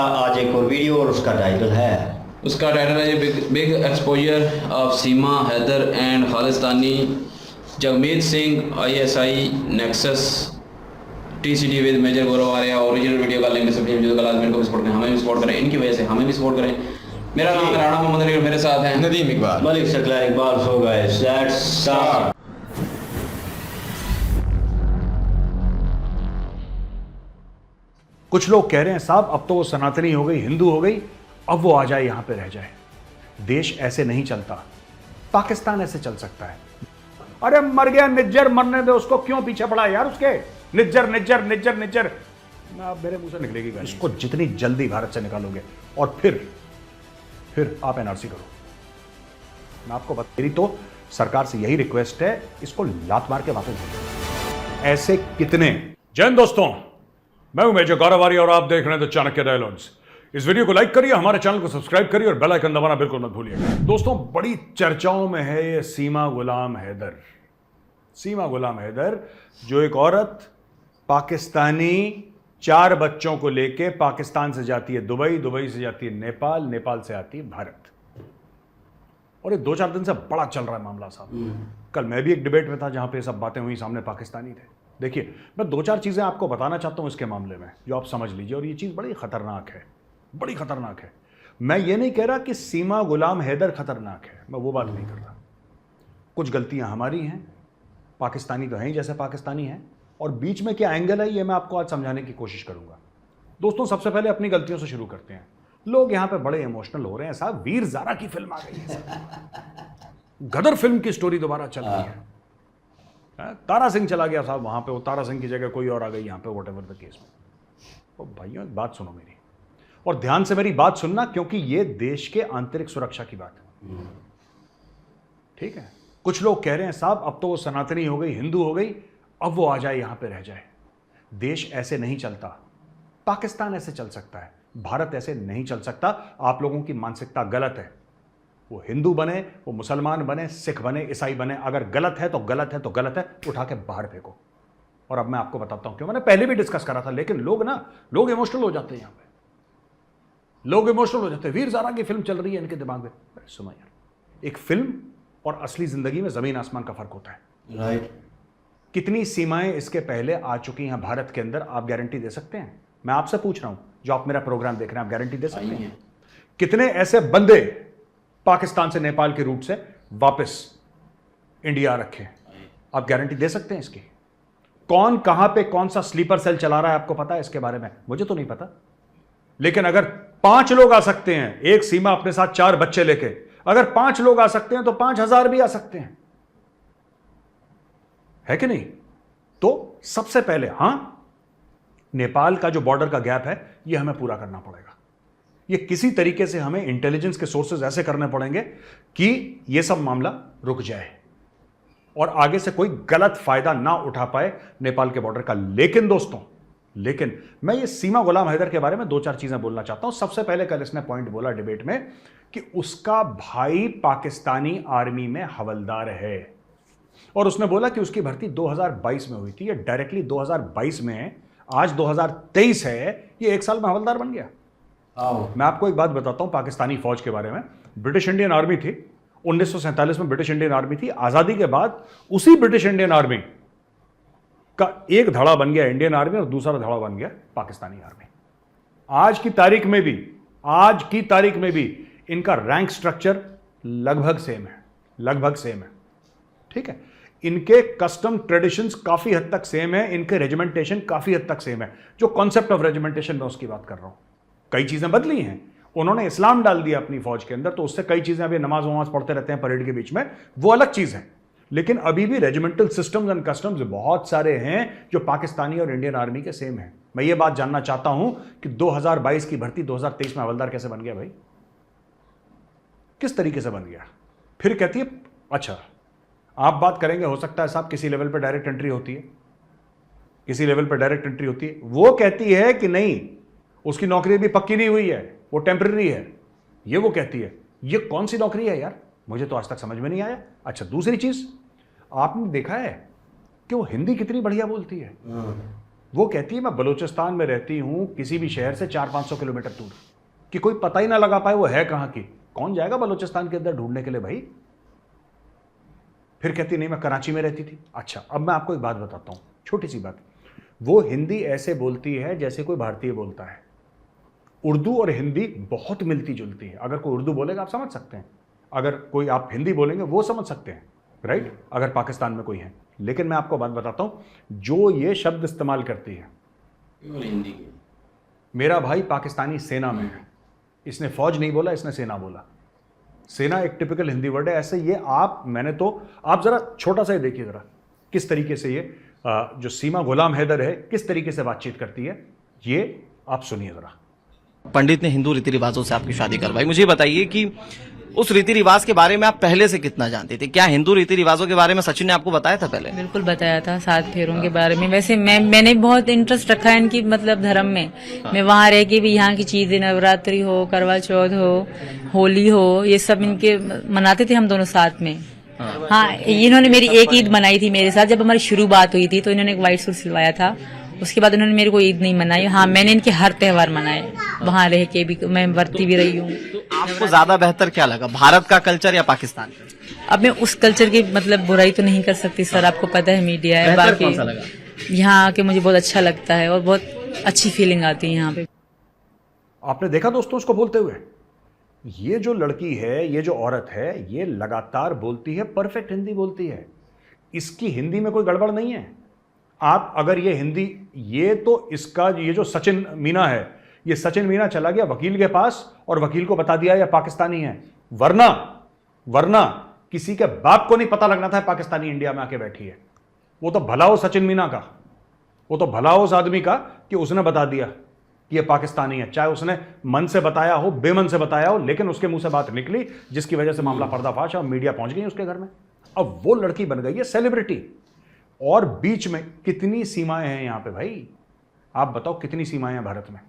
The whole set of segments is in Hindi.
आज एक और वीडियो और उसका टाइटल है big exposure of Seema Haider and Khalistani Jagmeet Singh ISI nexus TCD with major Gaurav Arya. Original video का लिंक डिस्क्रिप्शन में, जो लाजमी को भी सपोर्ट करें, हमें भी सपोर्ट करें, इनकी वजह से हमें भी सपोर्ट करें। मेरा नाम है राणा मोहम्मद अली और मेरे साथ हैं नदीम इकबाल, मलिक शकला Iqbal. So guys let's start. कुछ लोग कह रहे हैं साहब अब तो वो सनातनी हो गई, हिंदू हो गई, अब वो आ जाए यहां पे रह जाए। देश ऐसे नहीं चलता, पाकिस्तान ऐसे चल सकता है। अरे मर गया निज्जर, मरने दे उसको, क्यों पीछे पड़ा यार उसके। निज्जर निज्जर निज्जर निज्जर ना मेरे मुंह से निकलेगी गाली। इसको जितनी जल्दी भारत से निकालोगे और फिर आप NRC करो। मैं आपको मेरी तो सरकार से यही रिक्वेस्ट है, इसको लात मार के वापस भेजो। ऐसे कितने। जय हिंद दोस्तों, मैं हूं मेजर गौरव आर्या और आप देख रहे हैं द चाणक्य डायलॉग्स। इस वीडियो को लाइक करिए, हमारे चैनल को सब्सक्राइब करिए और बेल आइकन दबाना बिल्कुल मत भूलिएगा। दोस्तों बड़ी चर्चाओं में है ये सीमा गुलाम हैदर। सीमा गुलाम हैदर जो एक औरत पाकिस्तानी 4 बच्चों को लेके पाकिस्तान से जाती है दुबई, दुबई से जाती है नेपाल, नेपाल से आती है भारत। और ये 2-4 दिन से बड़ा चल रहा है मामला साहब। कल मैं भी एक डिबेट में था जहां पे सब बातें हुई, सामने पाकिस्तानी थे। देखिए मैं 2-4 चीजें आपको बताना चाहता हूं इसके मामले में, जो आप समझ लीजिए। और ये चीज बड़ी खतरनाक है, बड़ी खतरनाक है। मैं ये नहीं कह रहा कि सीमा गुलाम हैदर खतरनाक है, मैं वो बात नहीं कर रहा। कुछ गलतियां हमारी हैं, पाकिस्तानी तो हैं ही जैसे पाकिस्तानी हैं, और बीच में क्या एंगल है ये मैं आपको आज समझाने की कोशिश करूंगा। दोस्तों सबसे पहले अपनी गलतियों से शुरू करते हैं। लोग यहां पे बड़े इमोशनल हो रहे हैं साहब, वीर ज़ारा की फिल्म आ गई है, गदर फिल्म की स्टोरी दोबारा चल रही है। तारा सिंह चला गया साहब वहां पे, वो तारा सिंह की जगह कोई और आ गई यहां पे, वॉट एवर द केस में। तो भाइयों एक बात सुनो मेरी, और ध्यान से मेरी बात सुनना, क्योंकि ये देश के आंतरिक सुरक्षा की बात है, ठीक है। कुछ लोग कह रहे हैं साहब अब तो वो सनातनी हो गई, हिंदू हो गई, अब वो आ जाए यहां पे रह जाए। देश ऐसे नहीं चलता, पाकिस्तान ऐसे चल सकता है, भारत ऐसे नहीं चल सकता। आप लोगों की मानसिकता गलत है। वो हिंदू बने, वो मुसलमान बने, सिख बने, ईसाई बने, अगर गलत है तो गलत है तो गलत है, उठा के बाहर फेंको। और अब मैं आपको बताता हूं क्यों। मैंने पहले भी डिस्कस करा था, लेकिन लोग इमोशनल हो जाते हैं यहां पे, लोग इमोशनल हो जाते हैं। वीर ज़ारा की फिल्म चल रही है इनके दिमाग में। सुनो यार, एक फिल्म और असली जिंदगी में जमीन आसमान का फर्क होता है, राइट। कितनी सीमाएं इसके पहले आ चुकी हैं भारत के अंदर, आप गारंटी दे सकते हैं? मैं आपसे पूछ रहा हूं, जो आप मेरा प्रोग्राम देख रहे हैं, आप गारंटी दे सकते हैं? कितने ऐसे बंदे पाकिस्तान से, नेपाल के रूट से वापस इंडिया रखे, आप गारंटी दे सकते हैं इसकी? कौन कहां पे कौन सा स्लीपर सेल चला रहा है आपको पता है इसके बारे में? मुझे तो नहीं पता। लेकिन अगर 5 लोग आ सकते हैं, एक सीमा अपने साथ 4 बच्चे लेके, अगर 5 लोग आ सकते हैं तो 5000 भी आ सकते हैं, है कि नहीं? तो सबसे पहले नेपाल का जो बॉर्डर का गैप है यह हमें पूरा करना पड़ेगा। ये किसी तरीके से हमें इंटेलिजेंस के सोर्सेज ऐसे करने पड़ेंगे कि यह सब मामला रुक जाए और आगे से कोई गलत फायदा ना उठा पाए नेपाल के बॉर्डर का। लेकिन दोस्तों, मैं ये सीमा गुलाम हैदर के बारे में 2-4 चीजें बोलना चाहता हूं। सबसे पहले कल इसने पॉइंट बोला डिबेट में कि उसका भाई पाकिस्तानी आर्मी में हवलदार है, और उसने बोला कि उसकी भर्ती 2022 में हुई थी। ये डायरेक्टली 2022 में, आज 2023 है, ये 1 साल में हवलदार बन गया। मैं आपको एक बात बताता हूं पाकिस्तानी फौज के बारे में। ब्रिटिश इंडियन आर्मी थी, 1947 में ब्रिटिश इंडियन आर्मी थी। आजादी के बाद उसी ब्रिटिश इंडियन आर्मी का एक धड़ा बन गया इंडियन आर्मी और दूसरा धड़ा बन गया पाकिस्तानी आर्मी। आज की तारीख में भी इनका रैंक स्ट्रक्चर लगभग सेम है, ठीक है। इनके कस्टम ट्रेडिशंस काफी हद तक सेम है, इनके रेजिमेंटेशन काफी हद तक सेम है। जो कॉन्सेप्ट ऑफ रेजिमेंटेशन में उसकी बात कर रहा हूं, कई चीजें बदली हैं। उन्होंने इस्लाम डाल दिया अपनी फौज के अंदर, तो उससे कई चीजें, अभी नमाज वमाज पढ़ते रहते हैं परेड के बीच में, वो अलग चीज है। लेकिन अभी भी रेजिमेंटल सिस्टम्स एंड कस्टम्स बहुत सारे हैं जो पाकिस्तानी और इंडियन आर्मी के सेम हैं। मैं ये बात जानना चाहता हूं कि 2022 की भर्ती 2023 में हवलदार कैसे बन गया भाई? किस तरीके से बन गया? फिर कहती है, अच्छा आप बात करेंगे हो सकता है साहब किसी लेवल पर डायरेक्ट एंट्री होती है, वो कहती है कि नहीं, उसकी नौकरी भी पक्की नहीं हुई है, वो टेम्पररी है, ये वो कहती है। ये कौन सी नौकरी है यार? मुझे तो आज तक समझ में नहीं आया। अच्छा दूसरी चीज, आपने देखा है कि वो हिंदी कितनी बढ़िया बोलती है। वो कहती है मैं बलूचिस्तान में रहती हूं, किसी भी शहर से 400-500 किलोमीटर दूर, कि कोई पता ही ना लगा पाए वो है कहां की। कौन जाएगा बलूचिस्तान के अंदर ढूंढने के लिए भाई। फिर कहती नहीं मैं कराची में रहती थी। अच्छा, अब मैं आपको एक बात बताता हूं, छोटी सी बात। वो हिंदी ऐसे बोलती है जैसे कोई भारतीय बोलता है। उर्दू और हिंदी बहुत मिलती जुलती है। अगर कोई उर्दू बोलेगा आप समझ सकते हैं, अगर कोई आप हिंदी बोलेंगे वो समझ सकते हैं, राइट, अगर पाकिस्तान में कोई है। लेकिन मैं आपको बात बताता हूं, जो ये शब्द इस्तेमाल करती है, हिंदी की, मेरा भाई पाकिस्तानी सेना में है, इसने फौज नहीं बोला, इसने सेना बोला। सेना एक टिपिकल हिंदी वर्ड है। ऐसे ये आप जरा छोटा सा ही देखिए जरा किस तरीके से ये जो सीमा गुलाम हैदर है किस तरीके से बातचीत करती है, ये आप सुनिए जरा। पंडित ने हिंदू रीति रिवाजों से आपकी शादी करवाई, मुझे बताइए कि उस रीति रिवाज के बारे में आप पहले से कितना जानते थे? क्या हिंदू रीति रिवाजों के बारे में सचिन ने आपको बताया था पहले? बिल्कुल बताया था, 7 फेरों के बारे में। वैसे मैंने बहुत इंटरेस्ट रखा है इनकी मतलब धर्म में। मैं वहाँ रह के भी यहाँ की चीजें, नवरात्रि हो, करवा चौथ हो, होली हो, ये सब इनके मनाते थे हम दोनों साथ में। हाँ, इन्होंने मेरी एक ईद मनाई थी मेरे साथ, जब हमारी शुरू बात हुई थी तो इन्होंने एक व्हाइट सूट सिलवाया था। उसके बाद उन्होंने मेरे को ईद नहीं मनाई। हाँ, मैंने इनके हर त्योहार मनाए, वहाँ रह के भी मैं वर्ती भी रही हूँ। तो आपको ज्यादा बेहतर क्या लगा, भारत का कल्चर या पाकिस्तान का? अब मैं उस कल्चर की मतलब बुराई तो नहीं कर सकती सर, आपको पता है मीडिया है। बेहतर कौन सा लगा? यहाँ आके मुझे बहुत अच्छा लगता है और बहुत अच्छी फीलिंग आती है यहाँ पे। आपने देखा दोस्तों उसको बोलते हुए? ये जो लड़की है, ये जो औरत है, ये लगातार बोलती है, परफेक्ट हिंदी बोलती है। इसकी हिंदी में कोई गड़बड़ नहीं है। आप अगर ये हिंदी, ये तो इसका ये जो सचिन मीना है, ये सचिन मीना चला गया वकील के पास और वकील को बता दिया ये पाकिस्तानी है। वरना किसी के बाप को नहीं पता लगना था पाकिस्तानी इंडिया में आके बैठी है। वो तो भला हो सचिन मीना का, वो तो भला हो उस आदमी का कि उसने बता दिया कि ये पाकिस्तानी है। चाहे उसने मन से बताया हो, बेमन से बताया हो, लेकिन उसके मुंह से बात निकली जिसकी वजह से मामला पर्दाफाश और मीडिया पहुंच गई उसके घर में। अब वो लड़की बन गई है सेलिब्रिटी। और बीच में कितनी सीमाएं हैं यहां पे भाई, आप बताओ कितनी सीमाएं हैं भारत में?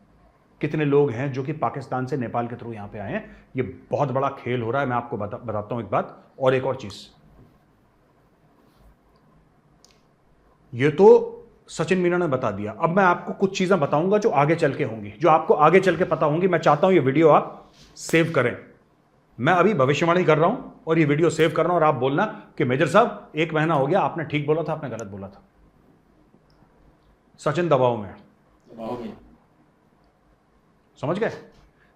कितने लोग हैं जो कि पाकिस्तान से नेपाल के थ्रू यहां पे आए हैं? ये बहुत बड़ा खेल हो रहा है। मैं आपको बताता हूं एक बात और एक और चीज। ये तो सचिन मीना ने बता दिया। अब मैं आपको कुछ चीजें बताऊंगा जो आगे चल के होंगी, जो आपको आगे चल के पता होंगी। मैं चाहता हूं ये वीडियो आप सेव करें। मैं अभी भविष्यवाणी कर रहा हूं और ये वीडियो सेव कर रहा हूं और आप बोलना कि मेजर साहब 1 महीना हो गया, आपने ठीक बोला था, आपने गलत बोला था। सचिन दबाव में है, समझ गए?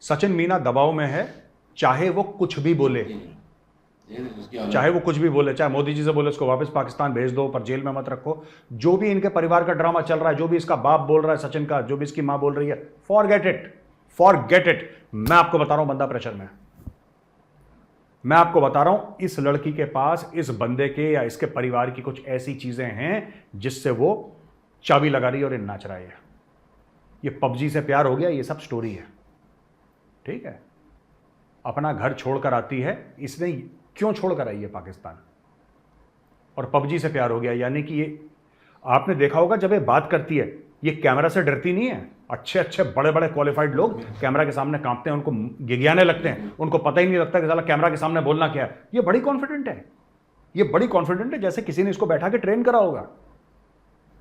सचिन मीना दबाव में है, चाहे वो कुछ भी बोले, चाहे मोदी जी से बोले उसको वापस पाकिस्तान भेज दो पर जेल में मत रखो, जो भी इनके परिवार का ड्रामा चल रहा है, जो भी इसका बाप बोल रहा है सचिन का, जो भी इसकी मां बोल रही है, फॉरगेट इट। मैं आपको बता रहा हूं बंदा प्रेशर में। मैं आपको बता रहा हूं इस लड़की के पास, इस बंदे के या इसके परिवार की कुछ ऐसी चीजें हैं जिससे वो चाबी लगा रही है और ये नाच रहा है। ये पबजी से प्यार हो गया, ये सब स्टोरी है, ठीक है? अपना घर छोड़कर आती है, इसने क्यों छोड़कर आई है पाकिस्तान? और पबजी से प्यार हो गया, यानी कि ये आपने देखा होगा जब ये बात करती है, ये कैमरा से डरती नहीं है। अच्छे बड़े बड़े क्वालिफाइड लोग कैमरा के सामने कांपते हैं, उनको गिगियाने लगते हैं, उनको पता ही नहीं लगता कि साला कैमरा के सामने बोलना क्या है। ये बड़ी कॉन्फिडेंट है, ये बड़ी कॉन्फिडेंट है, जैसे किसी ने इसको बैठा के ट्रेन करा होगा।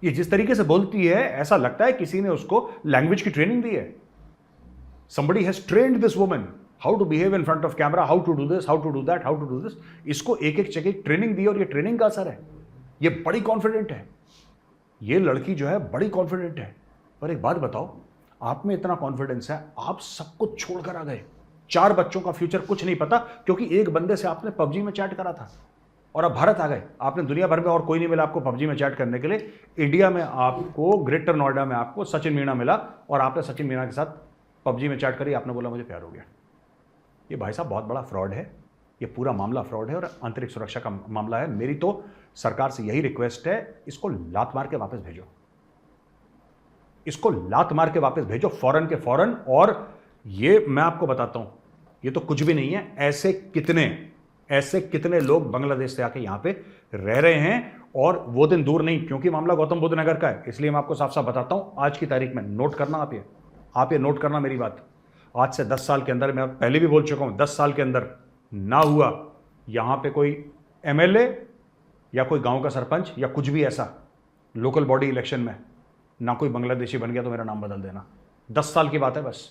ये जिस तरीके से बोलती है ऐसा लगता है किसी ने उसको लैंग्वेज की ट्रेनिंग दी है। somebody has trained this woman how to behave in front of camera, how to do this, how to do that, how to do this। इसको एक एक जगह ट्रेनिंग दी और ये ट्रेनिंग का असर है। ये बड़ी कॉन्फिडेंट है, ये लड़की जो है बड़ी कॉन्फिडेंट है। पर एक बात बताओ, आप में इतना कॉन्फिडेंस है, आप सब कुछ छोड़कर आ गए। 4 बच्चों का फ्यूचर कुछ नहीं पता क्योंकि एक बंदे से आपने पबजी में चैट करा था और अब भारत आ गए। आपने दुनिया भर में और कोई नहीं मिला आपको पबजी में चैट करने के लिए। इंडिया में आपको, ग्रेटर नोएडा में आपको सचिन मीना मिला और आपने सचिन मीना के साथ पबजी में चैट करी, आपने बोला मुझे प्यार हो गया। ये भाई साहब बहुत बड़ा फ्रॉड है, ये पूरा मामला फ्रॉड है और आंतरिक सुरक्षा का मामला है। मेरी तो सरकार से यही रिक्वेस्ट है, इसको लात मार के वापस भेजो, इसको लात मार के वापस भेजो फौरन के फौरन। और ये मैं आपको बताता हूं, ये तो कुछ भी नहीं है। ऐसे कितने लोग बांग्लादेश से आके यहां पे रह रहे हैं और वो दिन दूर नहीं, क्योंकि मामला गौतम बुद्ध नगर का है, इसलिए मैं आपको साफ साफ बताता हूं। आज की तारीख में नोट करना, आप ये नोट करना मेरी बात। आज से 10 साल के अंदर, मैं पहले भी बोल चुका हूं, 10 साल के अंदर ना हुआ यहां पे कोई एमएलए या कोई गांव का सरपंच या कुछ भी ऐसा लोकल बॉडी इलेक्शन में ना कोई बांग्लादेशी बन गया तो मेरा नाम बदल देना। 10 साल की बात है बस।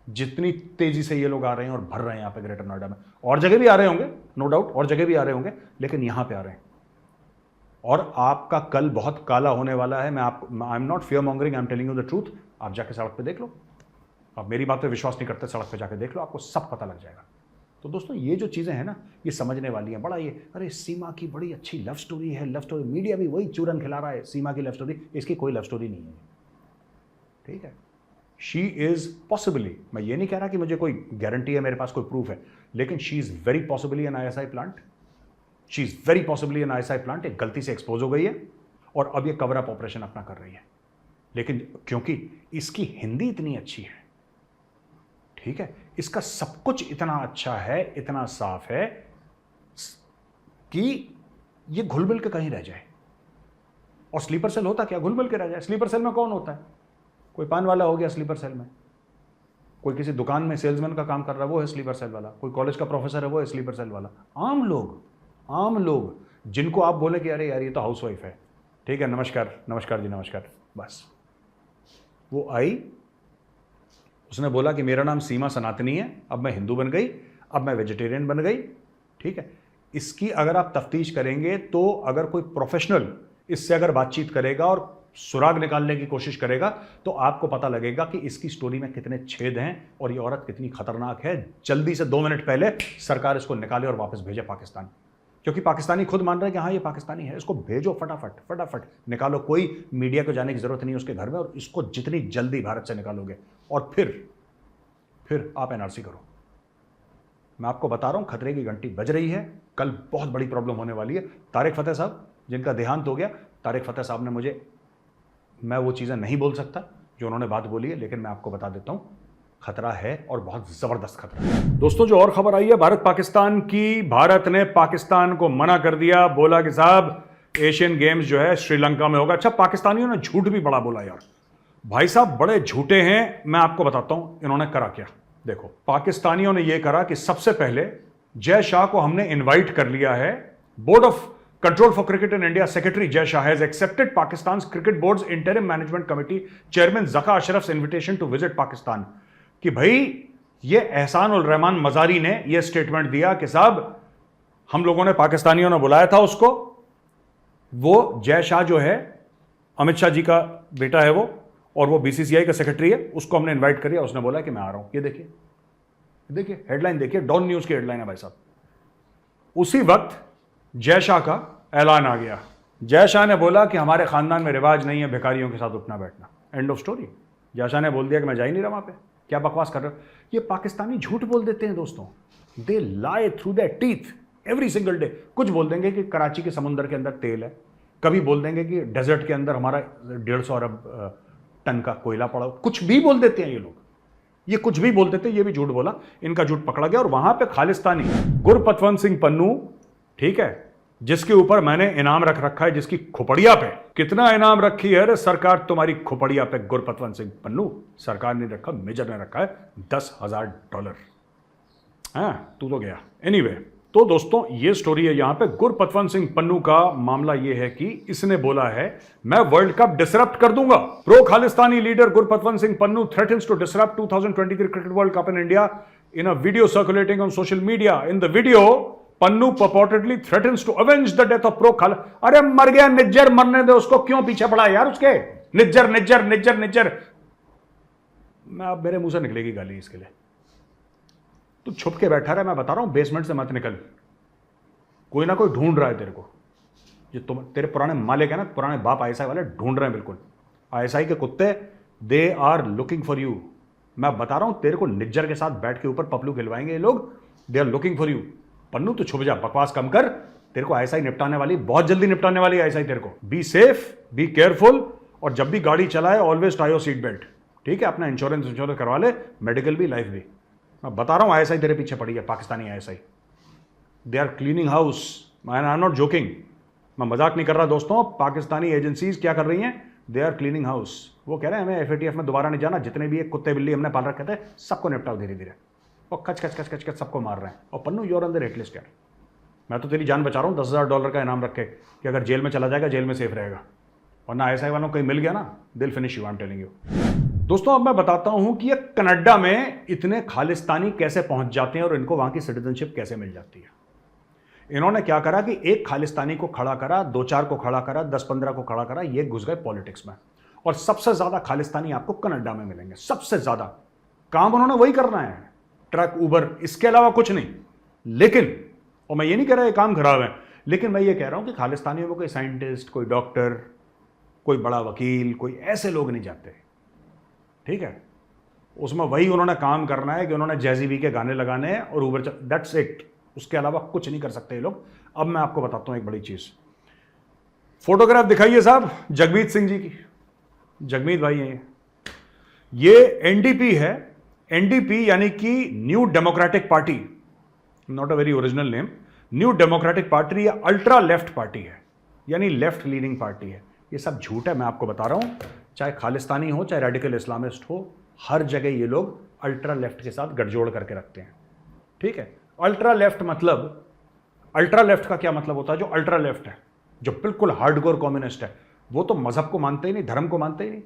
जितनी तेजी से ये लोग आ रहे हैं और भर रहे हैं यहाँ पे ग्रेटर नोएडा में, और जगह भी आ रहे होंगे, नो डाउट, और जगह भी आ रहे होंगे, लेकिन यहां पे आ रहे हैं। और आपका कल बहुत काला होने वाला है। आई am not fear mongering, I am telling you the truth. आप जाके सड़क पे देख लो। आप मेरी बात पे विश्वास नहीं करते, सड़क पे जाके देख लो, आपको सब पता लग जाएगा। तो दोस्तों ये जो चीजें हैं ना, ये समझने वाली हैं। बड़ा ये अरे सीमा की बड़ी अच्छी लव स्टोरी है, लव स्टोरी, मीडिया भी वही चूरन खिला रहा है सीमा की लव स्टोरी। इसकी कोई लव स्टोरी नहीं है, ठीक है। शी इज पॉसिबली, मैं ये नहीं कह रहा कि मुझे कोई गारंटी है, मेरे पास कोई प्रूफ है, लेकिन she is very possibly an ISI plant. She is very possibly an ISI plant. एक गलती से एक्सपोज हो गई है और अब ये कवर अप ऑपरेशन अपना कर रही है, लेकिन क्योंकि इसकी हिंदी इतनी अच्छी है, ठीक है, इसका सब कुछ इतना अच्छा है, इतना साफ है कि ये घुल मिल के कहीं रह जाए। और स्लीपर सेल होता क्या, घुल मिल के रह जाए। स्लीपर सेल में कौन होता है? कोई पान वाला हो गया स्लीपर सेल में, कोई किसी दुकान में सेल्समैन का काम कर रहा है, वो है स्लीपर सेल वाला, कोई कॉलेज का प्रोफेसर है, वो है स्लीपर सेल वाला। आम लोग जिनको आप बोले कि अरे यार ये तो हाउसवाइफ है, ठीक है, नमस्कार जी नमस्कार, बस वो आई, उसने बोला कि मेरा नाम सीमा सनातनी है, अब मैं हिंदू बन गई, अब मैं वेजिटेरियन बन गई, ठीक है। इसकी अगर आप तफ्तीश करेंगे तो अगर कोई प्रोफेशनल इससे अगर बातचीत करेगा और सुराग निकालने की कोशिश करेगा तो आपको पता लगेगा कि इसकी स्टोरी में कितने छेद हैं और ये औरत कितनी खतरनाक है। जल्दी से 2 मिनट पहले सरकार इसको निकाले और वापस भेजे पाकिस्तान, क्योंकि पाकिस्तानी खुद मान रहे हैं कि हाँ ये पाकिस्तानी है, इसको भेजो फटाफट निकालो। कोई मीडिया को जाने की जरूरत नहीं है उसके घर में, और इसको जितनी जल्दी भारत से निकालोगे और फिर आप NRC करो। मैं आपको बता रहा हूं, खतरे की घंटी बज रही है। कल बहुत बड़ी प्रॉब्लम होने वाली है। तारिक फतेह साहब जिनका देहांत हो गया, तारिक फतेह साहब ने मुझे, मैं वो चीज़ें नहीं बोल सकता जो उन्होंने बात बोली है, लेकिन मैं आपको बता देता हूं खतरा है और बहुत ज़बरदस्त खतरा है। दोस्तों जो और खबर आई है भारत पाकिस्तान की, भारत ने पाकिस्तान को मना कर दिया, बोला कि साहब एशियन गेम्स जो है श्रीलंका में होगा। अच्छा, पाकिस्तानियों ने झूठ भी बड़ा बोला यार, भाई साहब बड़े झूठे हैं। मैं आपको बताता हूं इन्होंने करा क्या। देखो, पाकिस्तानियों ने यह करा कि सबसे पहले जय शाह को हमने इन्वाइट कर लिया है। Board of control for cricket in India secretary Jay Shah has accepted Pakistan cricket board's interim management committee chairman Zaka Ashraf's invitation to visit Pakistan. कि भाई ये एहसान उल रहमान मजारी ने यह स्टेटमेंट दिया कि साहब हम लोगों ने, पाकिस्तानियों ने बुलाया था उसको, वो जय शाह जो है अमित शाह जी का बेटा है वो, और वो BCCI का सेक्रेटरी है, उसको हमने इनवाइट कर लिया। उसने बोला कि मैं आ रहा हूं। ये देखिए हेडलाइन देखिए, डॉन न्यूज की हेडलाइन है भाई साहब। उसी वक्त जय शाह का ऐलान आ गया। जय शाह ने बोला कि हमारे खानदान में रिवाज नहीं है भिखारियों के साथ उठना बैठना, end of story. Jay Shah ने बोल दिया कि मैं जा ही नहीं रहा वहां पे, क्या बकवास कर रहे हो। ये पाकिस्तानी झूठ बोल देते हैं दोस्तों, they lie through their teeth every single day. कुछ बोल देंगे कि कराची के समुंदर के अंदर तेल है, कभी बोल देंगे कि डेजर्ट के अंदर हमारा 150 अरब टन का कोयला पड़ा, कुछ भी बोल देते हैं ये लोग। ये कुछ भी बोल देते हैं, ये भी झूठ बोला, इनका झूठ पकड़ा गया। और वहां पे खालिस्तानी गुरपतवंत सिंह पन्नू, ठीक है, जिसके ऊपर मैंने इनाम रख रखा है, जिसकी खोपड़िया पे कितना इनाम रखी है रे सरकार तुम्हारी खोपड़िया पे, गुरपतवंत सिंह पन्नू। सरकार ने रखा, मेजर ने रखा है $10,000। हाँ, तू तो गया। एनीवे, तो दोस्तों ये स्टोरी है यहां पे। गुरपतवंत सिंह पन्नू का मामला ये है कि इसने बोला है मैं वर्ल्ड कप डिसरप्ट कर दूंगा। Pro Khalistani leader Gurpatwant Singh Pannu threatens to disrupt 2023 cricket world cup in India in a video circulating on social media. In the video Pannu purportedly threatens to avenge the death of pro खाल। अरे मर गया, निज्जर, मरने दे उसको, क्यों पीछे पड़ा यार उसके। निज्जर निज्जर निज्जर निज्जर, मैं अब मेरे मुंह से निकलेगी गाली इसके लिए। तू छुप के बैठा रहा, मैं बता रहा हूं, बेसमेंट से मत निकल, कोई ना कोई ढूंढ रहा है तेरे को। जो तुम, तेरे पुराने मालिक है ना, पुराने बाप ISI वाले ढूंढ रहे हैं बिल्कुल। ISI के कुत्ते, they are looking for you. मैं बता रहा हूं तेरे को, निज्जर के साथ बैठ के ऊपर पपलू खिलवाएंगे ये लोग। They are looking for you. Pannu तू छुप जा, बकवास कम कर, तेरे को ISI निपटाने वाली, बहुत जल्दी निपटाने वाली है ISI तेरे को। बी सेफ, बी केयरफुल, और जब भी गाड़ी चलाए always tie your seat belt, ठीक है। अपना इंश्योरेंस करवा ले, मेडिकल भी, लाइफ भी। मैं बता रहा हूं ISI तेरे पीछे पड़ी है, Pakistani ISI। They are cleaning house, I am not joking, मैं मजाक नहीं कर रहा दोस्तों। पाकिस्तानी एजेंसीज क्या कर रही हैं, दे आर क्लीनिंग हाउस। वो कह रहे हैं हमें FATF में दोबारा नहीं जाना, जितने भी एक कुत्ते बिल्ली हमने पाल रखे थे सबको निपटाओ धीरे धीरे। और कच कच कच कच कच सबको मार रहे हैं। और Pannu you're on the rate list यार, मैं तो तेरी जान बचा रहा हूँ $10,000 का इनाम रख के कि अगर जेल में चला जाएगा, जेल में सेफ रहेगा। वरना ISI वालों को कहीं मिल गया ना, दिल finish you, I am telling you. दोस्तों अब मैं बताता हूं कि ये कनाडा में इतने खालिस्तानी कैसे पहुंच जाते हैं और इनको वहां की सिटीजनशिप कैसे मिल जाती है। इन्होंने क्या करा कि एक खालिस्तानी को खड़ा करा, 2-4 को खड़ा करा, 10-15 को खड़ा करा, ये घुस गए पॉलिटिक्स में। और सबसे ज्यादा खालिस्तानी आपको कनाडा में मिलेंगे, सबसे ज्यादा। काम उन्होंने वही करना है, ट्रक, उबर, इसके अलावा कुछ नहीं। लेकिन, और मैं ये नहीं कह रहा ये काम खराब है, लेकिन मैं ये कह रहा हूं कि खालिस्तानियों में कोई साइंटिस्ट, कोई डॉक्टर, कोई बड़ा वकील, कोई ऐसे लोग नहीं जाते, ठीक है। उसमें वही उन्होंने काम करना है कि उन्होंने जैजी बी के गाने लगाने हैं और उबर, दैट्स इट। उसके अलावा कुछ नहीं कर सकते ये लोग। अब मैं आपको बताता हूं एक बड़ी चीज। फोटोग्राफ दिखाइए साहब जगमीत सिंह जी की। जगमीत भाई हैं ये एनडीपी है। एनडीपी यानी कि new democratic party, not a very original name. New democratic party या अल्ट्रा लेफ्ट पार्टी है, यानी लेफ्ट लीनिंग पार्टी है। ये सब झूठ है, मैं आपको बता रहा हूं। चाहे खालिस्तानी हो, चाहे रेडिकल इस्लामिस्ट हो, हर जगह ये लोग अल्ट्रा लेफ्ट के साथ गठजोड़ करके रखते हैं, ठीक है। अल्ट्रा लेफ्ट मतलब, अल्ट्रा लेफ्ट का क्या मतलब होता है? जो अल्ट्रा लेफ्ट है, जो बिल्कुल हार्डकोर कम्युनिस्ट है, वो तो मजहब को मानते ही नहीं, धर्म को मानते ही नहीं।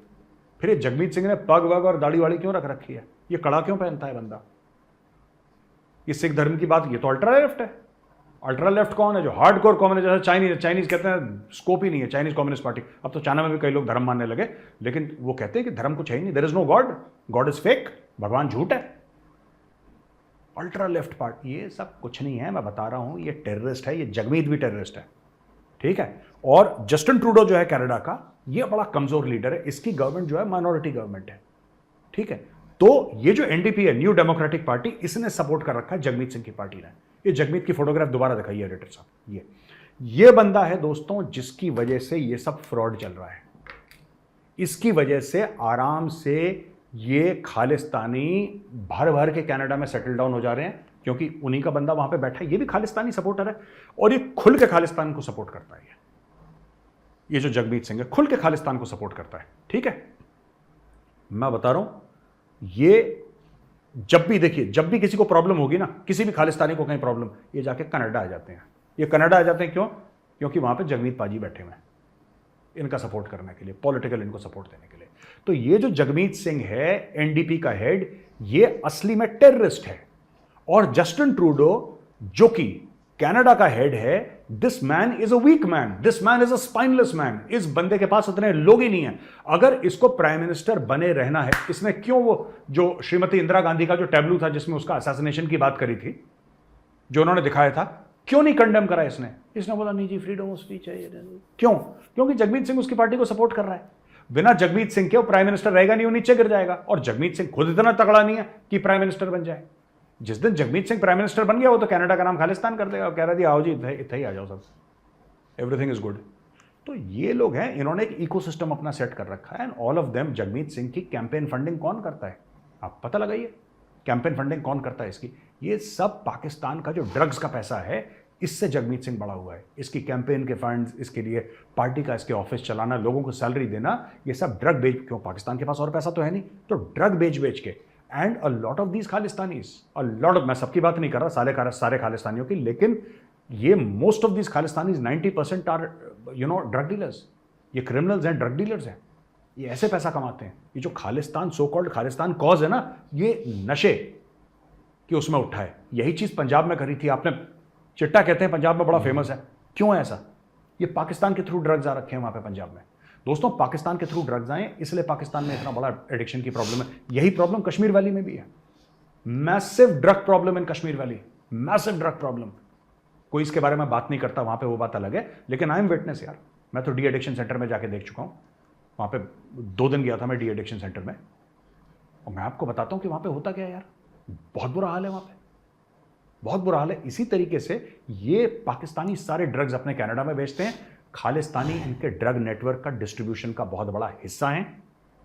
फिर ये जगमीत सिंह ने पग वग और दाढ़ी वाड़ी क्यों रख रखी है? ये कड़ा क्यों पहनता है बंदा? ये सिख धर्म की बात, ये तो अल्ट्रा लेफ्ट है। अल्ट्रा लेफ्ट कौन है? जो हार्डकोर कम्युनिस्ट, जैसे चाइनीज कहते हैं, स्कोप ही नहीं है चाइनीज कम्युनिस्ट पार्टी। अब तो चाइना में भी कई लोग धर्म मानने लगे, लेकिन वो कहते हैं कि धर्म कुछ है ही नहीं, there is no god, god is fake, भगवान झूठ है। अल्ट्रा लेफ्ट पार्टी ये सब कुछ नहीं है, मैं बता रहा हूं। ये टेररिस्ट है, ये जगमीत भी टेररिस्ट है, ठीक है। और जस्टिन ट्रूडो जो है कनाडा का, ये बड़ा कमजोर लीडर है। इसकी गवर्नमेंट जो है माइनॉरिटी गवर्नमेंट है, ठीक है। तो ये जो एनडीपी है, न्यू डेमोक्रेटिक पार्टी, इसने सपोर्ट कर रखा है जगमीत सिंह की पार्टी ने। ये जगमीत की फोटोग्राफ दोबारा दिखाइए एडिटर साहब। ये बंदा है दोस्तों जिसकी वजह से ये सब फ्रॉड चल रहा है। इसकी वजह से आराम से ये खालिस्तानी भर भर के कनाडा में सेटल डाउन हो जा रहे हैं, क्योंकि उन्हीं का बंदा वहां पे बैठा है। ये भी खालिस्तानी सपोर्टर है और ये खुल के खालिस्तान को सपोर्ट करता है। ये जो जगमीत सिंह है खुल के खालिस्तान को सपोर्ट करता है, ठीक है। मैं बता रहा हूं, ये जब भी देखिए, जब भी किसी को प्रॉब्लम होगी ना, किसी भी खालिस्तानी को कहीं प्रॉब्लम, ये जाके कनाडा आ जाते हैं। ये कनाडा आ जाते हैं क्यों? क्योंकि वहां पे जगमीत पाजी बैठे हुए हैं इनका सपोर्ट करने के लिए, पॉलिटिकल इनको सपोर्ट देने के लिए। तो ये जो जगमीत सिंह है, एनडीपी का हेड, ये असली में टेररिस्ट है। और जस्टिन ट्रूडो जो कि कनाडा का हेड है, this man is a weak man, this man is a spineless man. इस बंदे के पास उतने लोग ही नहीं है। अगर इसको प्राइम मिनिस्टर बने रहना है, इसने क्यों वो जो श्रीमती इंदिरा गांधी का जो टैब्लू था जिसमें उसका असैसिनेशन की बात करी थी, जो उन्होंने दिखाया था, क्यों नहीं कंडेम करा इसने? इसने बोला नहीं जी, फ्रीडम ऑफ स्पीच है। क्यों? क्योंकि जगमीत सिंह उसकी पार्टी को सपोर्ट कर रहा है। बिना जगमीत सिंह के वो प्राइम मिनिस्टर रहेगा नहीं, वो नीचे गिर जाएगा। और जगमीत सिंह खुद इतना तगड़ा नहीं है कि प्राइम मिनिस्टर बन जाए। जिस दिन जगमीत सिंह प्राइम मिनिस्टर बन गया, वो तो कनाडा का नाम खालिस्तान कर देगा, कह रहा थी आओ जी इतना ही आ जाओ सब, एवरीथिंग इज गुड। तो ये लोग हैं, इन्होंने एक इकोसिस्टम अपना सेट कर रखा है। And all of them, Jagmeet Singh की कैंपेन फंडिंग कौन करता है? आप पता लगाइए, कैंपेन फंडिंग कौन करता है इसकी। ये सब पाकिस्तान का जो ड्रग्स का पैसा है, इससे जगमीत सिंह बड़ा हुआ है। इसकी कैंपेन के फंड्स, इसके लिए पार्टी का इसके ऑफिस चलाना, लोगों को सैलरी देना, ये सब ड्रग बेच, क्यों पाकिस्तान के पास और पैसा तो है नहीं, तो ड्रग बेच बेच के। And a lot of these Khalistanis, a lot of, मैं सबकी बात नहीं कर रहा, सारे खालिस्तानियों की, लेकिन ये most of these Khalistanis 90% are drug dealers. ये क्रिमिनल्स हैं, ड्रग डीलर्स हैं, ये ऐसे पैसा कमाते हैं। ये जो Khalistan, so called Khalistan cause है ना, ये नशे कि उसमें उठा है। यही चीज पंजाब में करी थी आपने। चिट्टा कहते हैं पंजाब में बड़ा फेमस है, क्यों है ऐसा? ये पाकिस्तान के थ्रू ड्रग्स आ रखे हैं वहां पे पंजाब में। दोस्तों, पाकिस्तान के थ्रू ड्रग्स आए, इसलिए पाकिस्तान में इतना बड़ा एडिक्शन की प्रॉब्लम है। यही प्रॉब्लम कश्मीर वैली में भी है। Massive drug problem in Kashmir valley, massive drug problem. कोई इसके बारे में बात नहीं करता वहां पे, वो बात अलग है, लेकिन आई एम विटनेस यार। मैं तो डी एडिक्शन सेंटर में जाके देख चुका हूं। वहां पे 2 दिन गया था मैं डी एडिक्शन सेंटर में, और मैं आपको बताता हूं कि वहां पे होता क्या है यार, बहुत बुरा हाल है वहां पे, बहुत बुरा हाल है। इसी तरीके से ये पाकिस्तानी सारे ड्रग्स अपने कनाडा में बेचते हैं। खालिस्तानी इनके ड्रग नेटवर्क का डिस्ट्रीब्यूशन का बहुत बड़ा हिस्सा है,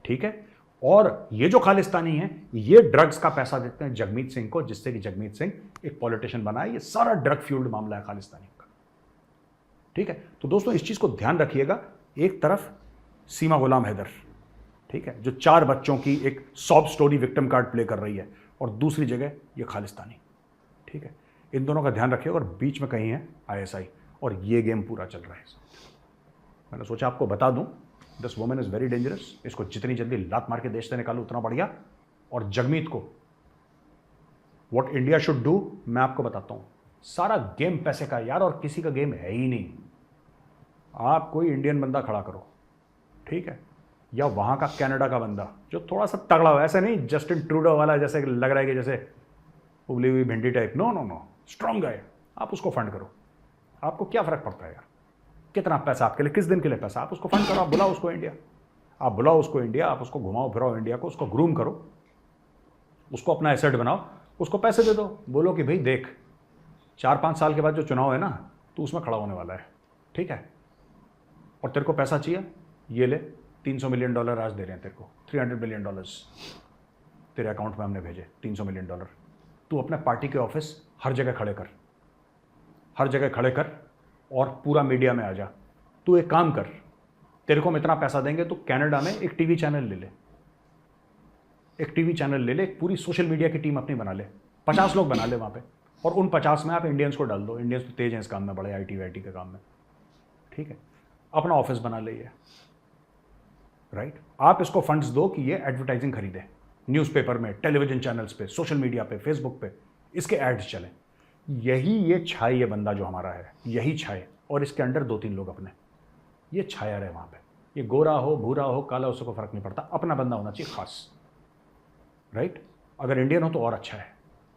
ठीक है। और ये जो खालिस्तानी हैं, ये ड्रग्स का पैसा देते हैं जगमीत सिंह को, जिससे कि जगमीत सिंह एक पॉलिटिशियन बना है। ये सारा ड्रग फ्यूल्ड मामला है खालिस्तानी का, ठीक है। तो दोस्तों, इस चीज को ध्यान रखिएगा। एक तरफ सीमा गुलाम हैदर, ठीक है, जो 4 बच्चों की एक sob story victim card play कर रही है, और दूसरी जगह ये खालिस्तानी, ठीक है। इन दोनों का ध्यान रखिएगा। और बीच में कहीं है ISI, और ये गेम पूरा चल रहा है। मैंने सोचा आपको बता दूं this woman is very dangerous. इसको जितनी जल्दी लात मार के देश से निकालो उतना बढ़िया। और जगमीत को व्हाट इंडिया शुड डू मैं आपको बताता हूँ। सारा गेम पैसे का यार, और किसी का गेम है ही नहीं। आप कोई इंडियन बंदा खड़ा करो, ठीक है, या वहाँ का कनाडा का बंदा जो थोड़ा सा तगड़ा हो, ऐसे नहीं जस्टिन ट्रूडो वाला जैसे लग रहा है कि जैसे उबली हुई भिंडी type. No no no, strong है। आप उसको फंड करो। आपको क्या फ़र्क पड़ता है यार, कितना पैसा आपके लिए, किस दिन के लिए पैसा, आप उसको फंड करो। आप बुलाओ उसको इंडिया, आप बुलाओ उसको इंडिया, आप उसको घुमाओ फिराओ इंडिया को, उसको ग्रूम करो, उसको अपना एसेट बनाओ, उसको पैसे दे दो। बोलो कि भाई देख 4-5 साल के बाद जो चुनाव है ना, तो उसमें खड़ा होने वाला है, ठीक है, और तेरे को पैसा चाहिए, ये ले $300 मिलियन आज दे रहे हैं तेरे को, $300 मिलियन तेरे अकाउंट में हमने भेजे, $300 मिलियन। तू अपने पार्टी के ऑफिस हर जगह खड़े कर, हर जगह खड़े कर, और पूरा मीडिया में आ जा। तू एक काम कर, तेरे को हम इतना पैसा देंगे, तो कनाडा में एक टीवी चैनल ले ले, एक टीवी चैनल ले ले, एक पूरी सोशल मीडिया की टीम अपनी बना ले, 50 लोग बना ले वहाँ पे, और उन 50 में आप इंडियंस को डाल दो। इंडियंस तो तेज हैं इस काम में, बड़े IT वाईटी के काम में, ठीक है। अपना ऑफिस बना ले ये, राइट। आप इसको फंड्स दो कि ये एडवर्टाइजिंग खरीदे, न्यूज़पेपर में, टेलीविजन चैनल्स पे, सोशल मीडिया पे, फेसबुक पे इसके एड्स चलें। यही ये छाए, ये बंदा जो हमारा है, यही छाए, और इसके अंडर 2-3 लोग अपने, ये छाया रहे वहाँ पे। ये गोरा हो, भूरा हो, काला हो, उसको फ़र्क नहीं पड़ता, अपना बंदा होना चाहिए खास, राइट। अगर इंडियन हो तो और अच्छा है,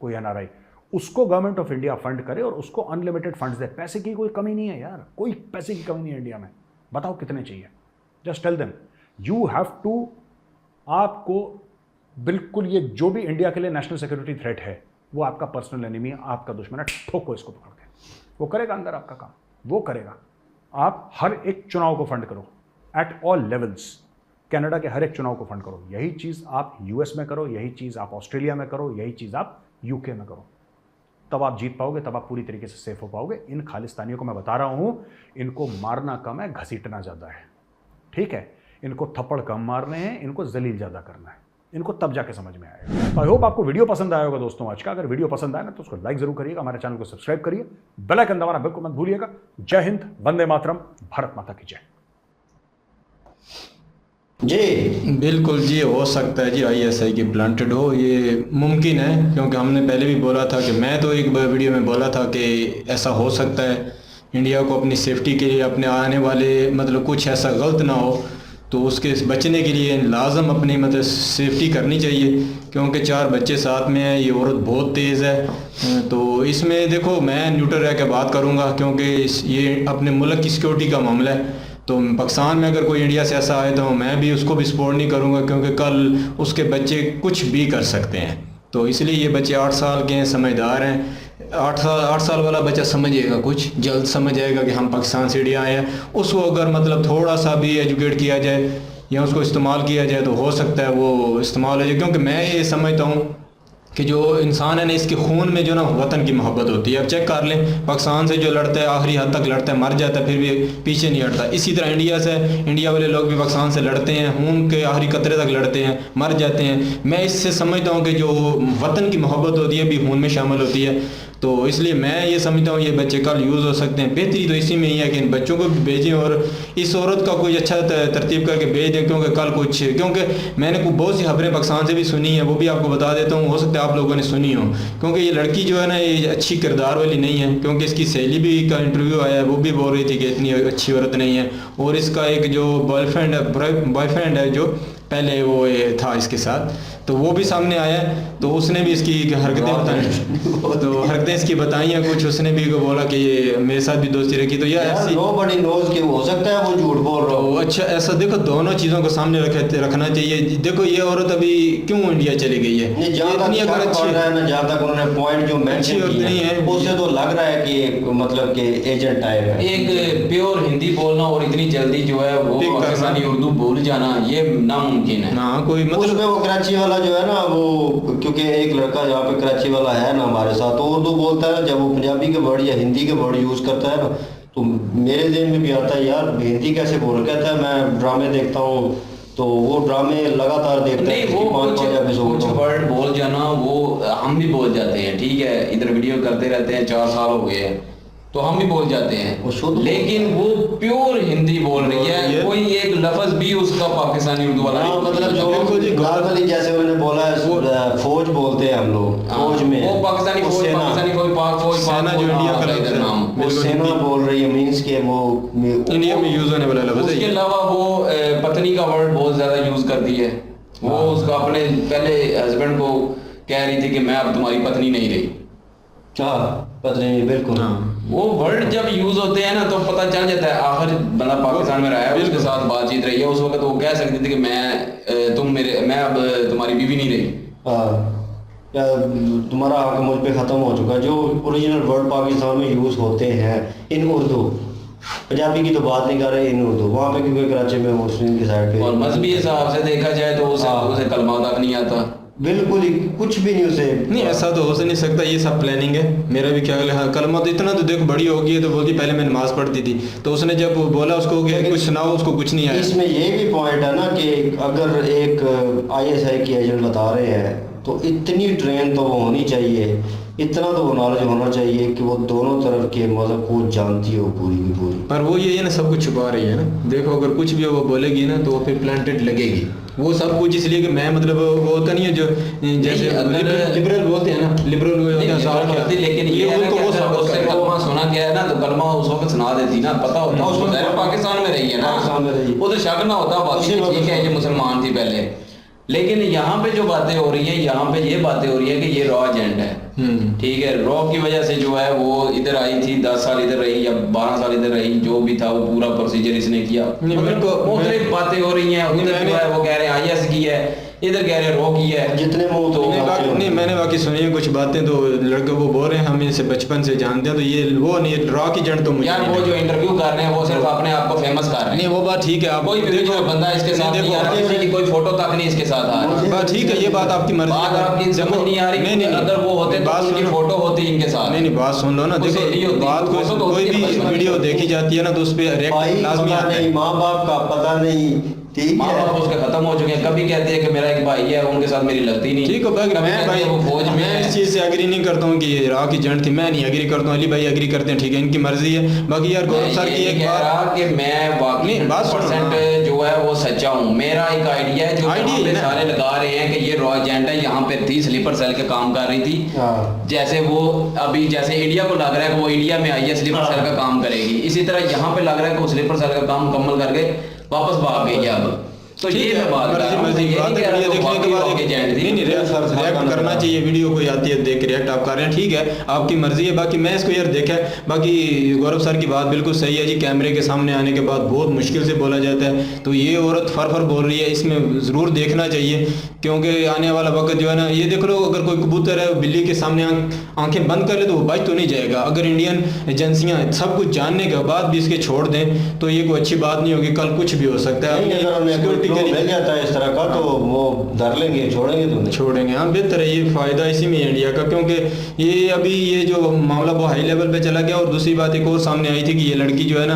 कोई NRI, उसको गवर्नमेंट ऑफ इंडिया फंड करे और उसको अनलिमिटेड फंड्स दे। पैसे की कोई कमी नहीं है यार, कोई पैसे की कमी नहीं है इंडिया में। बताओ कितने चाहिए, just tell them. You have to, आपको बिल्कुल, ये जो भी इंडिया के लिए नेशनल सिक्योरिटी थ्रेट है, वो आपका पर्सनल एनिमी है, आपका दुश्मन है, ठोको इसको पकड़ के। वो करेगा अंदर आपका काम, वो करेगा। आप हर एक चुनाव को फंड करो, एट ऑल लेवल्स। कनाडा के हर एक चुनाव को फंड करो। यही चीज़ आप US में करो, यही चीज़ आप ऑस्ट्रेलिया में करो, यही चीज़ आप UK में करो। तब आप जीत पाओगे, तब आप पूरी तरीके से सेफ हो पाओगे। इन खालिस्तानियों को मैं बता रहा हूँ, इनको मारना कम है, घसीटना ज़्यादा है, ठीक है। इनको थप्पड़ कम मारने हैं, इनको जलील ज़्यादा करना है, इनको तब जाके समझ में आएगा। तो आई होप आपको वीडियो पसंद आया होगा दोस्तों आज का। अगर वीडियो पसंद आया ना तो उसको लाइक जरूर करिएगा, हमारे चैनल को सब्सक्राइब करिए, बेल आइकन दबाना बिल्कुल मत भूलिएगा। जय हिंद, वंदे मातरम, भारत माता की जय। जी बिल्कुल जी, हो सकता है जी ISI की ब्लंटेड हो, ये मुमकिन है, क्योंकि हमने पहले भी बोला था कि मैं तो एक वीडियो में बोला था कि ऐसा हो सकता है। इंडिया को अपनी सेफ्टी के लिए, अपने आने वाले मतलब कुछ ऐसा गलत ना हो, तो उसके बचने के लिए लाजम अपनी मतलब सेफ्टी करनी चाहिए, क्योंकि 4 बच्चे साथ में हैं, ये औरत बहुत तेज़ है। तो इसमें देखो, मैं न्यूट्रल रह के बात करूँगा, क्योंकि ये अपने मुल्क की सिक्योरिटी का मामला है। तो पाकिस्तान में अगर कोई इंडिया से ऐसा आए तो मैं भी उसको भी सपोर्ट नहीं करूँगा, क्योंकि कल उसके बच्चे कुछ भी कर सकते हैं। तो इसलिए ये बच्चे 8 साल के हैं, समझदार हैं। 8 साल वाला बच्चा समझेगा, कुछ जल्द समझ जाएगा कि हम पाकिस्तान से इंडिया आए हैं। उसको अगर मतलब थोड़ा सा भी एजुकेट किया जाए या उसको इस्तेमाल किया जाए तो हो सकता है वो इस्तेमाल हो जाए। क्योंकि मैं ये समझता हूँ कि जो इंसान है ना, इसके खून में जो ना वतन की मोहब्बत होती है। अब चेक कर लें, पाकिस्तान से जो लड़ता है आखिरी हद तक लड़ता है, मर जाता है, फिर भी पीछे नहीं हटता। इसी तरह इंडिया से, इंडिया वाले लोग भी पाकिस्तान से लड़ते हैं, खून के आखिरी कतरे तक लड़ते हैं, मर जाते हैं। मैं इससे समझता हूँ कि जो वतन की मोहब्बत होती है भी खून में शामिल होती है। तो इसलिए मैं ये समझता हूँ ये बच्चे कल यूज़ हो सकते हैं। बेहतरी तो इसी में ही है कि इन बच्चों को भी भेजें और इस औरत का कोई अच्छा तरतीब करके भेज दें, क्योंकि कल कुछ, क्योंकि मैंने बहुत सी खबरें पाकिस्तान से भी सुनी है, वो भी आपको बता देता हूँ, हो सकता है आप लोगों ने सुनी हो। क्योंकि ये लड़की जो है ना, ये अच्छी किरदार वाली नहीं है, क्योंकि इसकी सहेली भी का इंटरव्यू आया है, वो भी बोल रही थी कि इतनी अच्छी औरत नहीं है। और इसका एक जो बॉयफ्रेंड है जो पहले वो था इसके साथ, तो वो भी सामने आया है। तो उसने भी इसकी हरकतें बताई, तो हरकतें इसकी बताई हैं कुछ, उसने भी बोला कि ये मेरे साथ भी दोस्ती रखी। तो यार ऐसी नोबडी नोज़ कि हो सकता है वो झूठ बोल रहा हो। अच्छा, ऐसा देखो, दोनों चीज़ों को सामने रखना चाहिए। देखो ये औरत अभी क्यों इंडिया चली गई है, इतनी अगर अच्छी है ना, जहाँ तक उन्होंने पॉइंट जो मेंशन किया है उससे तो लग रहा है कि एक मतलब कि एजेंट टाइप है। एक प्योर हिंदी बोलना और इतनी जल्दी जो है वो पाकिस्तानी उर्दू भूल जाना, ये नामुमकिन है ना। कोई मतलब वो कराची वाला जो है ना, वो क्योंकि एक लड़का जहाँ पे कराची वाला है ना हमारे साथ, तो उर्दू बोलता है, जब वो पंजाबी के वर्ड या हिंदी के वर्ड यूज़ करता है ना, तो मेरे ज़हन में भी आता है यार हिंदी कैसे बोल, कहता है मैं ड्रामे देखता हूँ, तो वो ड्रामे लगातार देखते हैं। नहीं, वो कुछ वर्ड बोल जाना वो हम भी बोल जाते हैं, ठीक है, इधर वीडियो करते रहते हैं, 4 साल हो गए हैं, तो हम भी बोल जाते वो हैं, शुद्ध लेकिन वो प्योर हिंदी बोल रही है, कोई एक लफ्ज भी उसका पाकिस्तानी उर्दू वाला हाँ, नहीं। मतलब जो नॉर्मली जैसे उन्होंने बोला है, फौज बोलते हैं हम लोग, फौज में वो पाकिस्तानी वो फौज, सेना- पाकिस्तानी फौज, पाक फौज, सेना पाक जो फौज, इंडिया हाँ, का इधर लफ्ज़ है। नाम। वो सेना बोल रही है, मीन्स के वो इंडिया में यूज होने वाला लफ्ज़ है उसके ये। अलावा वो पत्नी का वर्ड बहुत ज्यादा यूज करती है। वो उसका अपने पहले हस्बैंड को कह रही थी कि मैं अब तुम्हारी पत्नी नहीं रही। हाँ पता नहीं, बिल्कुल वो वर्ड जब यूज होते हैं ना तो पता चल जाता है आखिर बंदा पाकिस्तान में रहा है, उसके साथ बातचीत रही है। उस वक्त वो कह सकती थी कि मैं अब तुम्हारी बीवी नहीं रही। हाँ, या तुम्हारा हक मुझ पे ख़त्म हो चुका। जो ओरिजिनल वर्ड पाकिस्तान में यूज़ होते हैं इन उर्दू, पंजाबी की तो बात नहीं कर रहे, इन उर्दू वहाँ पे, क्योंकि कराची में मुस्लिम की साइड पे और मजहबी हिसाब से देखा जाए तो उसे कलमा तक नहीं आता। बिल्कुल ही कुछ भी नहीं उसे। नहीं, ऐसा तो हो नहीं सकता, ये सब प्लानिंग है। मेरा भी ख्याल है। हाँ, कलमा तो इतना तो देखो बड़ी हो गई है, तो बोलती पहले मैं नमाज पढ़ती थी, तो उसने जब बोला उसको कि कुछ सुनाओ, उसको कुछ नहीं आया। इसमें ये भी पॉइंट है ना कि अगर एक ISI की एजेंट बता रहे हैं तो इतनी ट्रेन तो वो होनी चाहिए, इतना तो नॉलेज होना चाहिए कि वो दोनों तरफ के मज़हब को जानती हो पूरी की पूरी। पर वो ये है ना, सब कुछ छुपा रही है ना। देखो अगर कुछ भी वो बोलेगी ना तो वो फिर प्लांटेड लगेगी। वो सब कुछ इसलिए कि मैं मतलब वो होता नहीं है जो जैसे लिबरल बोलते हैं ना, लिबरल वो होता है ज़ाल क्या, लेकिन ये है ना उनको कि वो अगर साबित उससे करता है। कलमा सुना गया है ना तो कलमा उस वक्त सुना देती ना, पता होता उसको ज़ाहिर पाकिस्तान में रही है ना, पाकिस्तान में रही है। वो तो शक ना होता बाकी उसी वक्त ठीक है ये मुसलमान थी पहले। लेकिन यहाँ पे जो बातें हो रही है, यहाँ पे ये बातें हो रही है कि ये रॉ एजेंट है, ठीक है। रॉ की वजह से जो है वो इधर आई थी, 10 साल इधर रही या 12 साल इधर रही, जो भी था वो पूरा प्रोसीजर इसने किया। नहीं, मेरे को मुख्तलिफ बातें हो रही हैं, उधर जो है वो कह रहे हैं IS की है, इधर कह रहे हैं रॉ की है। जितने मुंह तो नहीं, मैंने बाकी सुनी है कुछ बातें, तो लड़के वो बोल रहे हैं हम इनसे बचपन से जानते हैं, तो ये वो नहीं, रॉ की जड़ तो मुझे यार नहीं वो लगी। जो इंटरव्यू कर रहे हैं वो सिर्फ अपने आप को फेमस कर रहे नहीं, हैं। वो बात ठीक है। आप कोई भी जो बंदा इसके साथ नहीं आ रहा, किसी की कोई फोटो तक नहीं इसके साथ आ रही। बात ठीक है, ये बात आपकी मर्जी। बात आपकी समझ नहीं आ रही। नहीं, अगर वो होते तो बात उनकी सुनो। फोटो होती इनके साथ। नहीं, बात सुन लो ना। वो सहेली देखो होती है, बात फोटो तो कोई होती है भी बचपन वीडियो में। देखी जाती है ना तो उस पर भाई रिएक्ट लाजमी पता आता है। नहीं, माँ बाप का पता नहीं, ठीक माँ है। बाप उसके खत्म हो चुके हैं। कभी कहते हैं कि मेरा एक भाई है, उनके साथ मेरी लगती नहीं। ठीक है भाई, कभी मैं कहते भाई हैं वो फौज में मैं है। इस चीज़ से एग्री नहीं करता हूँ कि ये राह की जड़ थी। मैं नहीं एग्री करता हूँ, अली भाई एग्री करते हैं, ठीक है, इनकी मर्जी है। बाकी यार गौरव सर की एक कह बात, रहा कि मैं वाकई नहीं, बात सुनो ना। 100% जो है वो सच्चा हूँ। मेरा एक आइडिया है जो आइडिया यहाँ पे है ना। सारे लगा रहे हैं कि ये रॉ एजेंट है। यहाँ पे थी स्लीपर सेल के काम कर रही थी, हाँ। जैसे वो अभी जैसे इंडिया को लग रहा है कि वो इंडिया में आई है, स्लीपर सेल का काम करेगी, इसी तरह यहाँ पे लग रहा है कि वो स्लीपर सेल का काम मुकम्मल करके वापस भाग गई है अब। तो ठीक ये है, मैं बात कर रहा हूँ, मर्जी ये बात नहीं है, कह रहा वीडियो कि देखने के वाकई बाद रॉ एजेंट थी। नहीं रिएक्ट करना चाहिए। वीडियो कोई आती है देख के रिएक्ट आप कर रहे हैं, ठीक है, आपकी मर्जी है। बाकी मैं इसको यार देखा है। बाकी गौरव सर की बात बिल्कुल सही है जी, कैमरे के सामने आने के बाद बहुत मुश्किल से बोला जाता है। तो ये औरत फर बोल रही है, इसमें ज़रूर देखना चाहिए, क्योंकि आने वाला वक्त जो है ना, ये देख लो, अगर कोई कबूतर है बिल्ली के सामने आंखें बंद कर ले तो वो बच तो नहीं जाएगा। अगर इंडियन एजेंसियां सब कुछ जानने के बाद भी इसके छोड़ दें तो ये कोई अच्छी बात नहीं होगी। कल कुछ भी हो सकता है। नहीं, अगर उन्हें कोई सिक्योरिटी के प्रूफ मिल लिए जाता है इस तरह का तो वो धर लेंगे, छोड़ेंगे तो नहीं। छोड़ेंगे। हाँ, बेहतर है, ये फ़ायदा इसी में है इंडिया का, क्योंकि ये अभी ये जो मामला वो हाई लेवल पे चला गया। और दूसरी बात एक और सामने आई थी कि ये लड़की जो है ना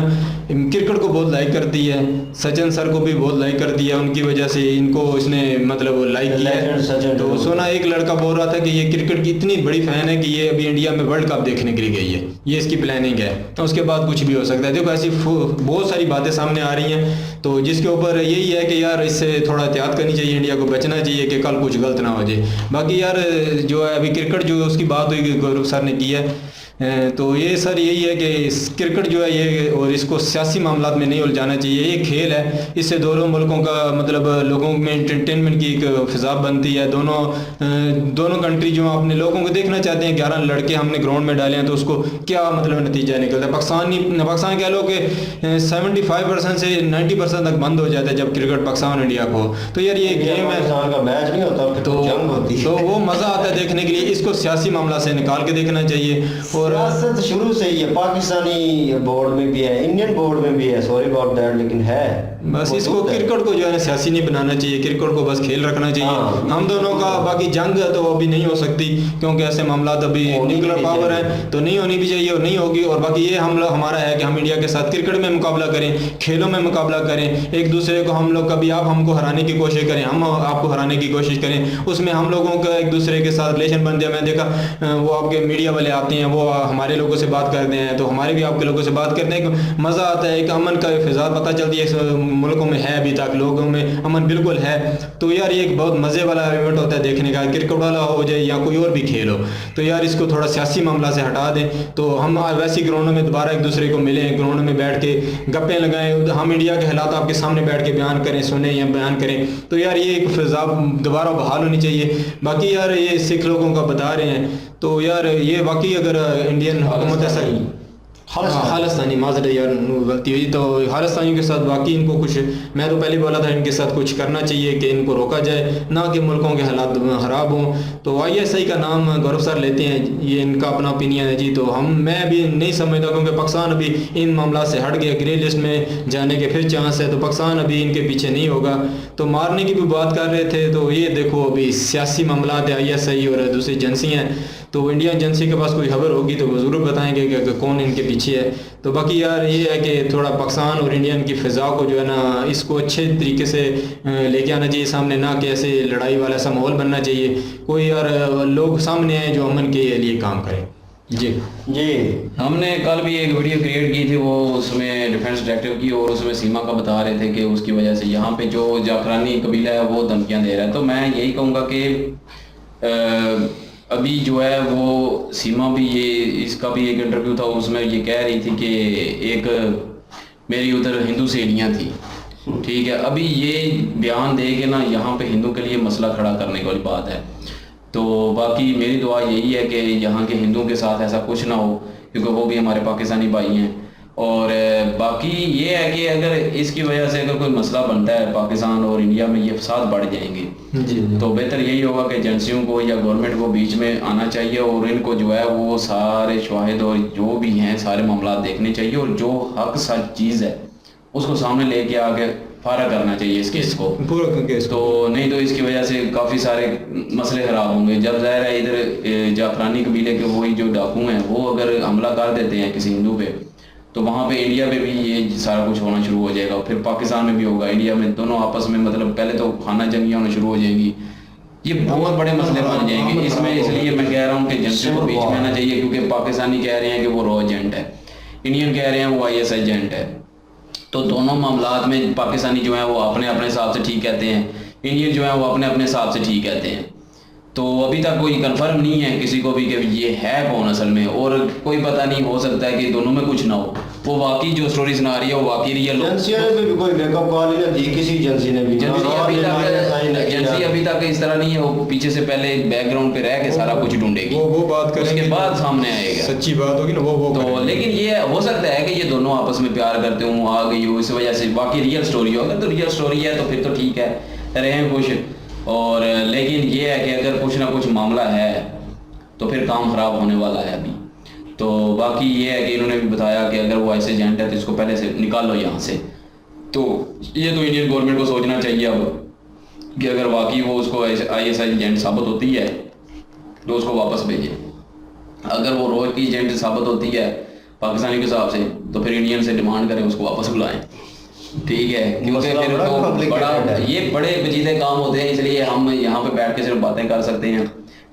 क्रिकेट को बहुत लाइक करती है, सचिन सर को भी बहुत लाइक करती है, उनकी वजह से इनको इसने मतलब लाइक किया Legend सचिन है। तो तेंदुलकर। सुना एक लड़का बोल रहा था कि ये क्रिकेट की इतनी बड़ी फ़ैन है कि ये अभी इंडिया में वर्ल्ड कप देखने के लिए गई है, ये इसकी प्लानिंग है। तो उसके बाद कुछ भी हो सकता है। देखो ऐसी बहुत सारी बातें सामने आ रही हैं, तो जिसके ऊपर यही है कि यार इससे थोड़ा एहतियात करनी चाहिए, इंडिया को बचना चाहिए कि कल कुछ गलत ना हो जाए। बाकी यार जो है अभी क्रिकेट जो उसकी बात हुई गौरव सर ने की है, तो ये सर यही है कि इस क्रिकेट जो है ये, और इसको सियासी मामलात में नहीं उलझाना चाहिए। ये खेल है, इससे दोनों मुल्कों का मतलब लोगों में एंटरटेनमेंट की एक फिजा बनती है। दोनों कंट्री जो अपने लोगों को देखना चाहते हैं। 11 लड़के हमने ग्राउंड में डाले हैं तो उसको क्या मतलब नतीजा निकलता है। पाकिस्तान कह लो कि 75% से 90% तक बंद हो जाता है जब क्रिकेट पाकिस्तान इंडिया को। तो यार ये गेम है, पाकिस्तान का मैच नहीं होता, फिर तो जंग होती है। तो वो मज़ा आता है देखने के लिए। इसको सियासी मामला से निकाल के देखना चाहिए। और सियासत शुरू से ही है, पाकिस्तानी बोर्ड में भी है, इंडियन बोर्ड में भी है, सॉरी अबाउट दैट, लेकिन है बस इसको क्रिकेट को जो है ना सियासी नहीं बनाना चाहिए। क्रिकेट को बस खेल रखना चाहिए। हाँ। हम दोनों का बाकी जंग है तो अभी नहीं हो सकती, क्योंकि ऐसे मामला अभी होनी न्यूक्लियर भी पावर चाहिए। है तो नहीं होनी भी चाहिए और नहीं होगी। और बाकी ये हमारा है कि हम इंडिया के साथ क्रिकेट में मुकाबला करें, खेलों में मुकाबला करें, एक दूसरे को हम लोग कभी कभी आप हमको हराने की कोशिश करें, हम आपको हराने की कोशिश करें, उसमें हम लोगों का एक दूसरे के साथ रिलेशन बन जाए। मैं देखा वो आपके मीडिया वाले आते हैं, वो हमारे लोगों से बात करते हैं, तो हमारे भी आपके लोगों से बात करने का मज़ा आता है, एक अमन का फिजा पता चलती है इस मुल्कों में है, अभी तक लोगों में अमन बिल्कुल है। तो यार ये एक बहुत मज़े वाला इवेंट होता है देखने का, क्रिकेट वाला हो जाए या कोई और भी खेल हो, तो यार इसको थोड़ा सियासी मामला से हटा दें। तो हम वैसी ग्राउंडों में दोबारा एक दूसरे को मिलें, ग्राउंड में बैठ के गप्पें लगाएं, हम इंडिया के हालात आपके सामने बैठ के बयान करें, सुने या बयान करें, तो यार ये एक फिजा दोबारा बहाल होनी चाहिए। बाकी यार ये सिख लोगों का बता रहे हैं, तो यार ये वाकई अगर इंडियन हुकूमत ऐसा खालिस्तानी माजरे यार गलती हुई, तो खालिस्तानियों के साथ बाकी इनको कुछ, मैं तो पहले बोला था इनके साथ कुछ करना चाहिए कि इनको रोका जाए, ना कि मुल्कों के हालात ख़राब हों। तो ISI का नाम गौरव सर लेते हैं, ये इनका अपना ओपिनियन है जी। तो मैं भी नहीं समझता, क्योंकि पाकिस्तान अभी इन मामला से हट गया, ग्रे लिस्ट में जाने के फिर चांस है, तो पाकिस्तान अभी इनके पीछे नहीं होगा। तो मारने की भी बात कर रहे थे, तो ये देखो अभी सियासी मामला है, ISI और दूसरी एजेंसियाँ हैं, तो इंडियन एजेंसी के पास कोई खबर होगी तो वो ज़रूर बताएंगे कि कौन इनके पीछे है। तो बाकी यार ये है कि थोड़ा पाकिस्तान और इंडियन की फ़िज़ा को जो है ना, इसको अच्छे तरीके से लेके आना चाहिए सामने, ना कि ऐसे लड़ाई वाला ऐसा माहौल बनना चाहिए। कोई यार लोग सामने आए जो अमन के लिए काम करें। जी हमने कल भी एक वीडियो क्रिएट की थी, वो उसमें डिफेंस डायरेक्टर की, और उसमें सीमा का बता रहे थे कि उसकी वजह से यहाँ पे जो जाफरानी कबीला है वो धमकियाँ दे रहा है। तो मैं यही कहूँगा कि अभी जो है वो सीमा भी, ये इसका भी एक इंटरव्यू था, उसमें ये कह रही थी कि एक मेरी उधर हिंदू सहेलियाँ थी, ठीक है, अभी ये बयान दे के ना यहाँ पे हिंदू के लिए मसला खड़ा करने वाली बात है। तो बाकी मेरी दुआ यही है कि यहाँ के हिंदुओं के साथ ऐसा कुछ ना हो, क्योंकि वो भी हमारे पाकिस्तानी भाई हैं। और बाकी ये है कि अगर इसकी वजह से अगर कोई मसला बनता है पाकिस्तान और इंडिया में, ये फसाद बढ़ जाएंगे जी। तो बेहतर यही होगा कि एजेंसियों को या गवर्नमेंट को बीच में आना चाहिए, और इनको जो है वो सारे शवाहिद और जो भी हैं सारे मामला देखने चाहिए, और जो हक सच चीज़ है उसको सामने लेके आके फारा करना चाहिए इस केस को, पूरा केस। तो नहीं तो इसकी वजह से काफ़ी सारे मसले ख़राब होंगे। जब ज़ाहिर है इधर जाफरानी कबीले के वही जो डाकू हैं वो अगर हमला कर देते हैं किसी हिंदू पे, तो वहाँ पे इंडिया में भी ये सारा कुछ होना शुरू हो जाएगा, फिर पाकिस्तान में भी होगा, इंडिया में, दोनों आपस में, मतलब पहले तो खाना जंगियाँ होना शुरू हो जाएंगी, ये बहुत बड़े मसले बन जाएंगे इसमें। इसलिए मैं कह रहा हूँ कि एजेंसी को बीच में आना चाहिए, क्योंकि पाकिस्तानी कह रहे हैं कि वो रॉ एजेंट है, इंडियन कह रहे हैं वो ISI एजेंट है, तो दोनों मामलात में पाकिस्तानी जो है वो अपने अपने हिसाब से ठीक कहते हैं, इंडियन जो है वो अपने अपने हिसाब से ठीक कहते हैं। तो अभी तक कोई कंफर्म नहीं है किसी को भी कि ये है कौन असल में, और कोई पता नहीं, हो सकता है कि दोनों में कुछ ना हो, वो वाकई जो स्टोरी सुना रही है वो वाकई रियल हो। एजेंसी ने भी कोई बैकअप कॉल नहीं दी किसी एजेंसी ने भी, एजेंसी अभी तक इस तरह नहीं है, वो पीछे से पहले बैकग्राउंड पे रह के सारा कुछ ढूंढेगी, वो बात करेंगे, उसके बाद सामने आएगा, सच्ची बात होगी ना वो तो। लेकिन ये हो सकता है कि ये दोनों आपस में प्यार करते हो, आ गई हो, इस वजह से बाकी रियल स्टोरी हो। अगर तो रियल स्टोरी है तो फिर तो ठीक है, रहें खुश। और लेकिन ये है कि अगर कुछ ना कुछ मामला है तो फिर काम ख़राब होने वाला है अभी। तो बाकी ये है कि इन्होंने भी बताया कि अगर वो ऐसे एजेंट है तो इसको पहले से निकालो यहाँ से। तो ये तो इंडियन गवर्नमेंट को सोचना चाहिए अब कि अगर वाकई वो उसको ISI एजेंट साबित होती है तो उसको वापस भेजे। अगर वो रोज की एजेंट साबित होती है पाकिस्तानी के हिसाब से तो फिर इंडियन से डिमांड करें उसको वापस बुलाएं, ठीक है, क्योंकि फिर तो बड़ा ये बड़े पेचीदे काम होते हैं। इसलिए हम यहाँ पे बैठ के सिर्फ बातें कर सकते हैं,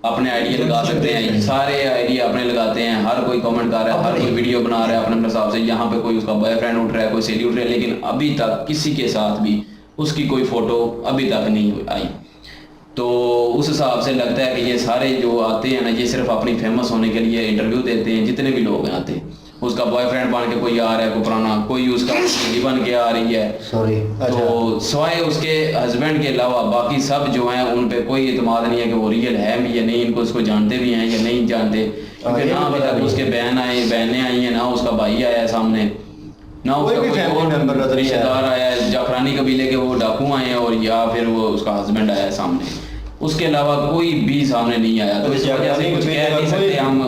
अपने आइडिया लगा सकते हैं, सारे आइडिया अपने लगाते हैं, हर कोई कमेंट कर रहा है, हर कोई वीडियो बना रहा है अपने अपने हिसाब से। यहाँ पे कोई उसका बॉयफ्रेंड उठ रहा है, कोई सहेली उठ रहा है, लेकिन अभी तक किसी के साथ भी उसकी कोई फोटो अभी तक नहीं आई। तो उस हिसाब से लगता है कि ये सारे जो आते हैं ना, ये सिर्फ अपनी फेमस होने के लिए इंटरव्यू देते हैं। जितने भी लोग आते हैं, उसका बॉयफ्रेंड बन के कोई आ रहा है, कोई पुराना, कोई उसका बीवी बन के आ रही है, तो सिवाय उसके हस्बैंड के अलावा बाकी सब जो हैं उन पे कोई एतमाद नहीं है कि वो रियल है भी या नहीं, इनको उसको जानते भी हैं या नहीं जानते, क्योंकि ना अभी तक उसके बहनें आई हैं, ना उसका भाई आया है सामने, ना उसका कोई और रिश्तेदार आया है, जाफरानी कबीले के वो डाकू आए हैं, और या फिर वो उसका हस्बैंड आया है सामने। उसके अलावा कोई भी सामने नहीं आया। तो इस वजह से कुछ कह नहीं सकते हम,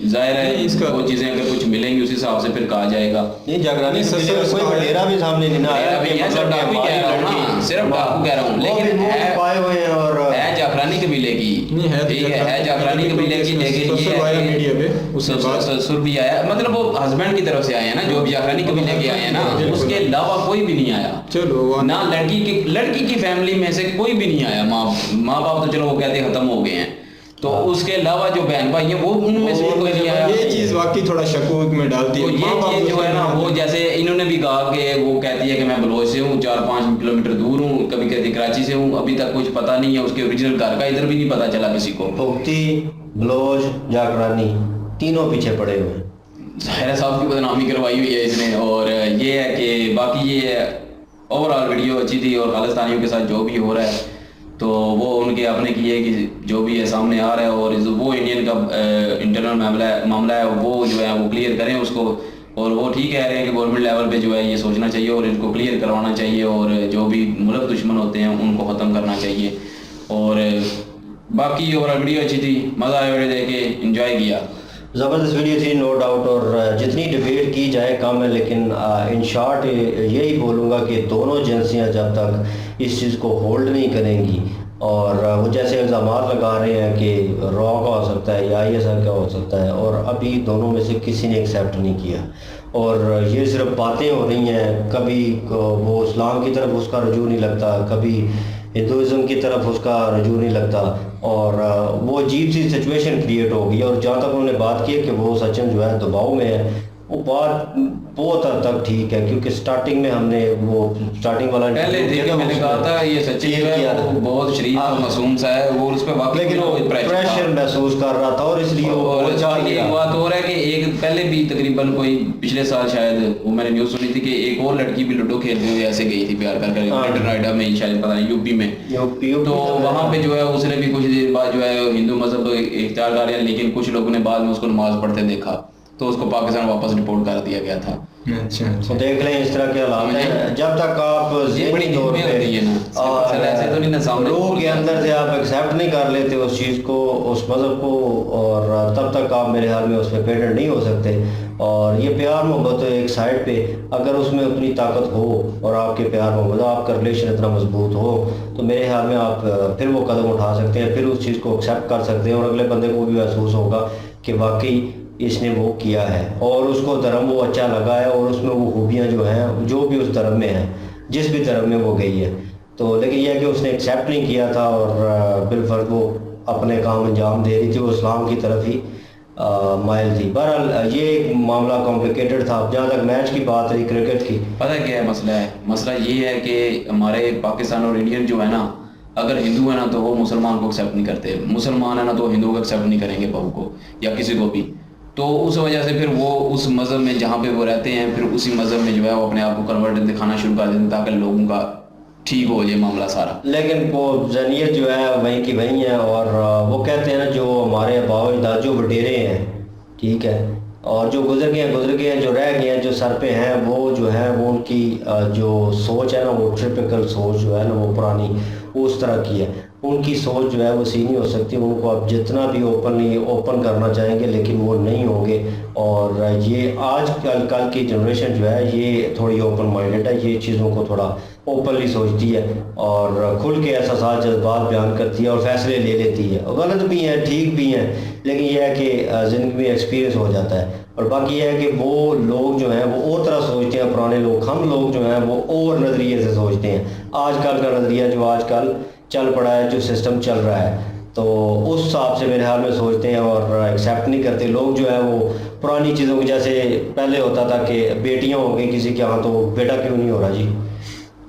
जाहिर है इसका वो चीज़ें अगर कुछ मिलेंगी उस हिसाब से फिर कहा जाएगा। नहीं, जागरानी कोई वडेरा भी सामने नहीं आया, सिर्फ डाकू कह रहा हूँ ना, सिर्फ डाकू कह रहा हूँ, लेकिन पाए हुए हैं और है जाफरानी कबीले की, ठीक है जाफरानी कबीले की, लेकिन मीडिया पे ससुर भी आया, मतलब वो हस्बैंड की तरफ से आए हैं ना, जो जाफरानी कबीले के आए हैं ना, उसके अलावा कोई भी नहीं आया। चलो ना लड़की की फैमिली में से कोई भी नहीं आया। माँ बाप तो चलो वो कहते खत्म हो गए हैं, तो उसके अलावा जो बहन भाई है वो उनमें से कोई नहीं आया। ये चीज वाकई थोड़ा शक में डालती है। तो ये चीज जो है ना, वो जैसे इन्होंने भी कहा कि वो कहती है कि मैं बलोच से हूँ, 4-5 किलोमीटर दूर हूँ, कभी कहती कराची से हूँ, अभी तक कुछ पता नहीं है उसके ओरिजिनल घर का, इधर भी नहीं पता चला किसी को। भुगती, बलोच, जागरानी तीनों पीछे पड़े हुए हैं। ज़ाहिर साहब की बदनामी करवाई हुई है इसने। और ये है कि बाकी ये ओवरऑल वीडियो अच्छी थी, और खालिस्तानियों के साथ जो भी हो रहा है तो वो उनके अपने की है कि जो भी है सामने आ रहा है, और वो इंडियन का इंटरनल मामला है वो जो है वो क्लियर करें उसको। और वो ठीक कह रहे हैं कि गवर्नमेंट लेवल पे जो है ये सोचना चाहिए और इनको क्लियर करवाना चाहिए, और जो भी मुल्क दुश्मन होते हैं उनको ख़त्म करना चाहिए। और बाकी ओवरऑल वीडियो अच्छी थी, मज़ा आया वीडियो देख के, इंजॉय किया। ज़बरदस्त वीडियो थी, नो डाउट। और जितनी डिबेट की जाए कम है, लेकिन इन शॉर्ट यही बोलूँगा कि दोनों एजेंसियाँ जब तक इस चीज़ को होल्ड नहीं करेंगी, और वो जैसे इल्ज़ाम लगा रहे हैं कि रॉ का हो सकता है या ISR का हो सकता है, और अभी दोनों में से किसी ने एक्सेप्ट नहीं किया, और ये सिर्फ बातें हो रही हैं। कभी वो इस्लाम की तरफ उसका रुजू नहीं लगता, कभी हिंदुज़म की तरफ उसका रुजू नहीं लगता, और वो अजीब सी सिचुएशन क्रिएट हो गई। और जहाँ तक उन्होंने बात की है कि वो सचिन जो है दबाव में है, वो बात बहुत हद तक ठीक है, क्योंकि स्टार्टिंग में हमने वो स्टार्टिंग वाला पहले देखिए मैंने कहा था ये सचिन है वो बहुत शरीफ और मासूम सा है, वो उस पर वाकई लेकिन वो प्रेशर महसूस कर रहा था, और इसलिए और एक बात और है कि एक पहले भी तकरीबन कोई पिछले साल शायद वो मैंने न्यूज़ सुनी थी कि एक और लड़की भी लूडो खेलते हुए ऐसे गई थी प्यार कर ग्रेटर नोएडा में, शायद पता नहीं यूपी में। तो वहाँ पे जो है उसने भी कुछ देर बाद जो है हिंदू मजहब तो इख्तियार कर लिया, लेकिन कुछ लोगों ने बाद में उसको नमाज पढ़ते देखा तो उसको पाकिस्तान वापस रिपोर्ट कर दिया गया था। अच्छा तो देख लें इस तरह के हालात हैं। जब तक आप ज़हनी तौर पे ऐसे तो नहीं ना सामने लोगों के अंदर से आप एक्सेप्ट नहीं कर लेते उस चीज़ को, उस मज़हब को, और तब तक आप मेरे ख्याल में उस पर पेटेंट नहीं हो सकते। और ये प्यार मोहब्बत एक साइड पे अगर उसमें उतनी ताकत हो और आपके प्यार मोहब्बत आपका रिलेशन इतना मजबूत हो, तो मेरे ख्याल में आप फिर वो कदम उठा सकते हैं, फिर उस चीज़ को एक्सेप्ट कर सकते हैं, और अगले बंदे को भी महसूस होगा कि वाकई इसने वो किया है और उसको धर्म वो अच्छा लगा है, और उसमें वो खूबियाँ जो हैं जो भी उस धर्म में हैं, जिस भी धर्म में वो गई है। तो लेकिन यह कि उसने एक्सेप्ट नहीं किया था, और बिलफर्ज वो अपने काम अंजाम दे रही थी, वो इस्लाम की तरफ ही माइल थी। बहरहाल ये एक मामला कॉम्प्लिकेटेड था। जहाँ तक मैच की बात रही क्रिकेट की, पता क्या है मसला है? मसला ये है कि हमारे पाकिस्तान और इंडियन जो है ना, अगर हिंदू है ना तो वो मुसलमान को एक्सेप्ट नहीं करते, मुसलमान है ना तो हिंदू को एक्सेप्ट नहीं करेंगे बहू को या किसी को भी। तो उस वजह से फिर वो उस मज़हब में जहाँ पे वो रहते हैं फिर उसी मज़हब में जो है वो अपने आप को कन्वर्ट दिखाना शुरू कर देते हैं ताकि लोगों का ठीक हो जाए मामला सारा। लेकिन वो जहनीत जो है वहीं की वहीं है, और वो कहते हैं ना जो हमारे आबाओ अजदाद जो वडेरे हैं, ठीक है, और जो गुजर गए हैं, जो रह गए हैं, जो सर पे हैं, वो जो है वो उनकी जो सोच है ना, वो ट्रिपिकल सोच जो है ना, वो पुरानी उस तरह की है। उनकी सोच जो है वो सी नहीं हो सकती, उनको आप जितना भी ओपन करना चाहेंगे लेकिन वो नहीं होंगे। और ये आज कल की जनरेशन जो है ये थोड़ी ओपन माइंडेड है, ये चीज़ों को थोड़ा ओपनली सोचती है और खुल के एहसास जज्बात बयान करती है और फैसले ले लेती है। गलत भी हैं, ठीक भी हैं, लेकिन यह है कि ज़िंदगी में एक्सपीरियंस हो जाता है। और बाकी यह है कि वो लोग जो हैं वो और तरह सोचते हैं, पुराने लोग, हम लोग जो हैं वो और नज़रिए से सोचते हैं। आजकल का नज़रिया जो आजकल चल पड़ा है, जो सिस्टम चल रहा है, तो उस हिसाब से मेरे हाल में सोचते हैं और एक्सेप्ट नहीं करते। लोग जो है वो पुरानी चीज़ों की, जैसे पहले होता था कि बेटियाँ हो गई किसी के यहाँ तो बेटा क्यों नहीं हो रहा जी,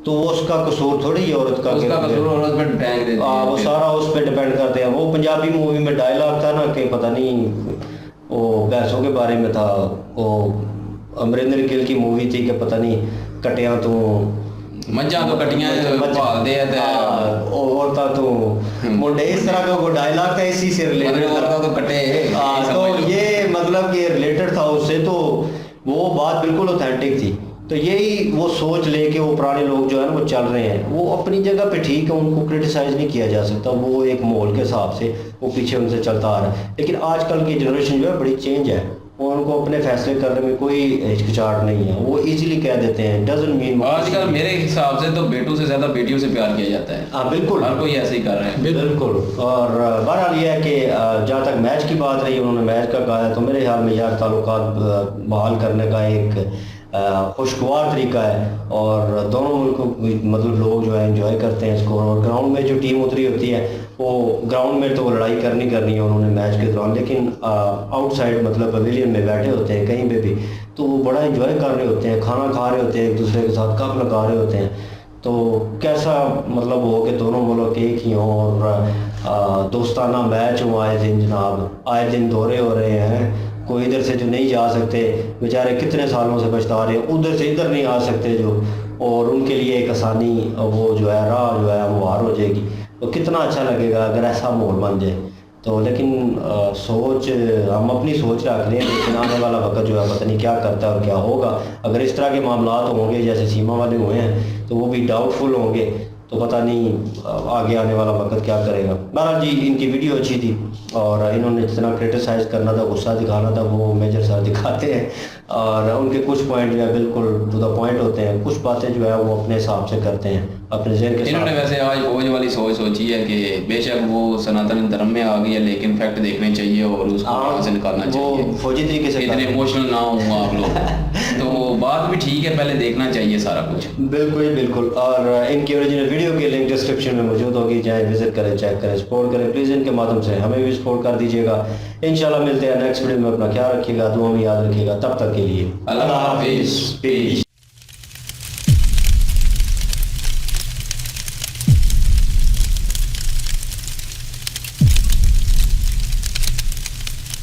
तो वो उसका कसूर थोड़ी है, औरत का कसूर औरत पे डिपेंड देते हैं, वो सारा उस पर डिपेंड करते हैं। वो पंजाबी मूवी में डायलॉग था ना कि पता नहीं वो भैंसों के बारे में था, वो अमरिंदर गिल की मूवी थी कि पता नहीं कटियां तो मज्जा तो कटियां भाल दे औरता तो मुंडे, इस तरह का वो डायलॉग था, इसी से रिलेटेड तो कटे। तो ये मतलब कि रिलेटेड था उससे, तो वो बात बिल्कुल ऑथेंटिक थी तो यही वो सोच लेके वो पुराने लोग जो है ना वो चल रहे हैं, वो अपनी जगह पे ठीक है, उनको क्रिटिसाइज नहीं किया जा सकता, वो एक माहौल के हिसाब से वो पीछे उनसे चलता आ रहा है। लेकिन आजकल की जनरेशन जो है बड़ी चेंज है, और उनको अपने फैसले करने में कोई हिचकिचाहट नहीं है, वो इजीली कह देते हैं, डजंट मीन। आजकल मेरे हिसाब से तो बेटों से ज्यादा बेटियों से प्यार किया जाता है। हाँ बिल्कुल, हर कोई ऐसे ही कर रहा है। बिल्कुल। और बहरहाल ये है कि जहाँ तक मैच की बात रही, उन्होंने मैच का कहा है, तो मेरे ख्याल में यार ताल्लुकात बहाल करने का एक खुशगवार तरीका है, और दोनों मुल्कों मतलब लोग जो है एंजॉय करते हैं इसको। और ग्राउंड में जो टीम उतरी होती है वो ग्राउंड में तो वो लड़ाई करनी है उन्होंने मैच के दौरान, लेकिन आउटसाइड मतलब पवेलियन में बैठे होते हैं कहीं पे भी, तो वो बड़ा एंजॉय कर रहे होते हैं, खाना खा रहे होते हैं, एक दूसरे के साथ कप लगा रहे होते हैं। तो कैसा मतलब हो कि दोनों मुल्क एक ही हों और दोस्ताना मैच हो आए दिन, जनाब आए दिन दौरे हो रहे हैं, कोई इधर से जो नहीं जा सकते बेचारे कितने सालों से पछता रहे हैं, उधर से इधर नहीं आ सकते जो, और उनके लिए एक आसानी वो जो है राह जो है वो हार हो जाएगी। तो कितना अच्छा लगेगा अगर ऐसा माहौल बन जाए तो। लेकिन सोच हम अपनी सोच रख लें, लेकिन आने वाला वक्त जो है पता नहीं क्या करता है और क्या होगा। अगर इस तरह के मामला होंगे जैसे सीमा वाले हुए हैं तो वो भी डाउटफुल होंगे, तो पता नहीं आगे आने वाला वक्त क्या करेगा। बहरहाल जी, इनकी वीडियो अच्छी थी और इन्होंने जितना क्रिटिसाइज़ करना था, गुस्सा दिखाना था, वो मेजर सर दिखाते हैं, और उनके कुछ पॉइंट जो है बिल्कुल टू द पॉइंट होते हैं, कुछ बातें जो है वो अपने हिसाब से करते हैं अपने जहन के साथ। इन्होंने वैसे आज फौज वाली सोच सोची है कि बेशक वो सनातन धर्म में आ गई है, लेकिन फैक्ट देखने चाहिए और उसको वहाँ से निकालना चाहिए, वो फौजी तरीके से इतने इमोशनल ना हो आप लोग। तो बात भी ठीक है, पहले देखना चाहिए सारा कुछ। बिल्कुल बिल्कुल। और इनकी ओरिजिनल वीडियो की लिंक डिस्क्रिप्शन में मौजूद होगी, जाएं विजिट करें, चेक करें, सपोर्ट करें प्लीज़। इनके माध्यम से हमें भी सपोर्ट कर दीजिएगा। इंशाल्लाह मिलते हैं नेक्स्ट वीडियो में। अपना ख्याल रखिएगा, दुआ में याद रखिएगा। तब तक के लिए अल्लाह हाफिज़। पीस।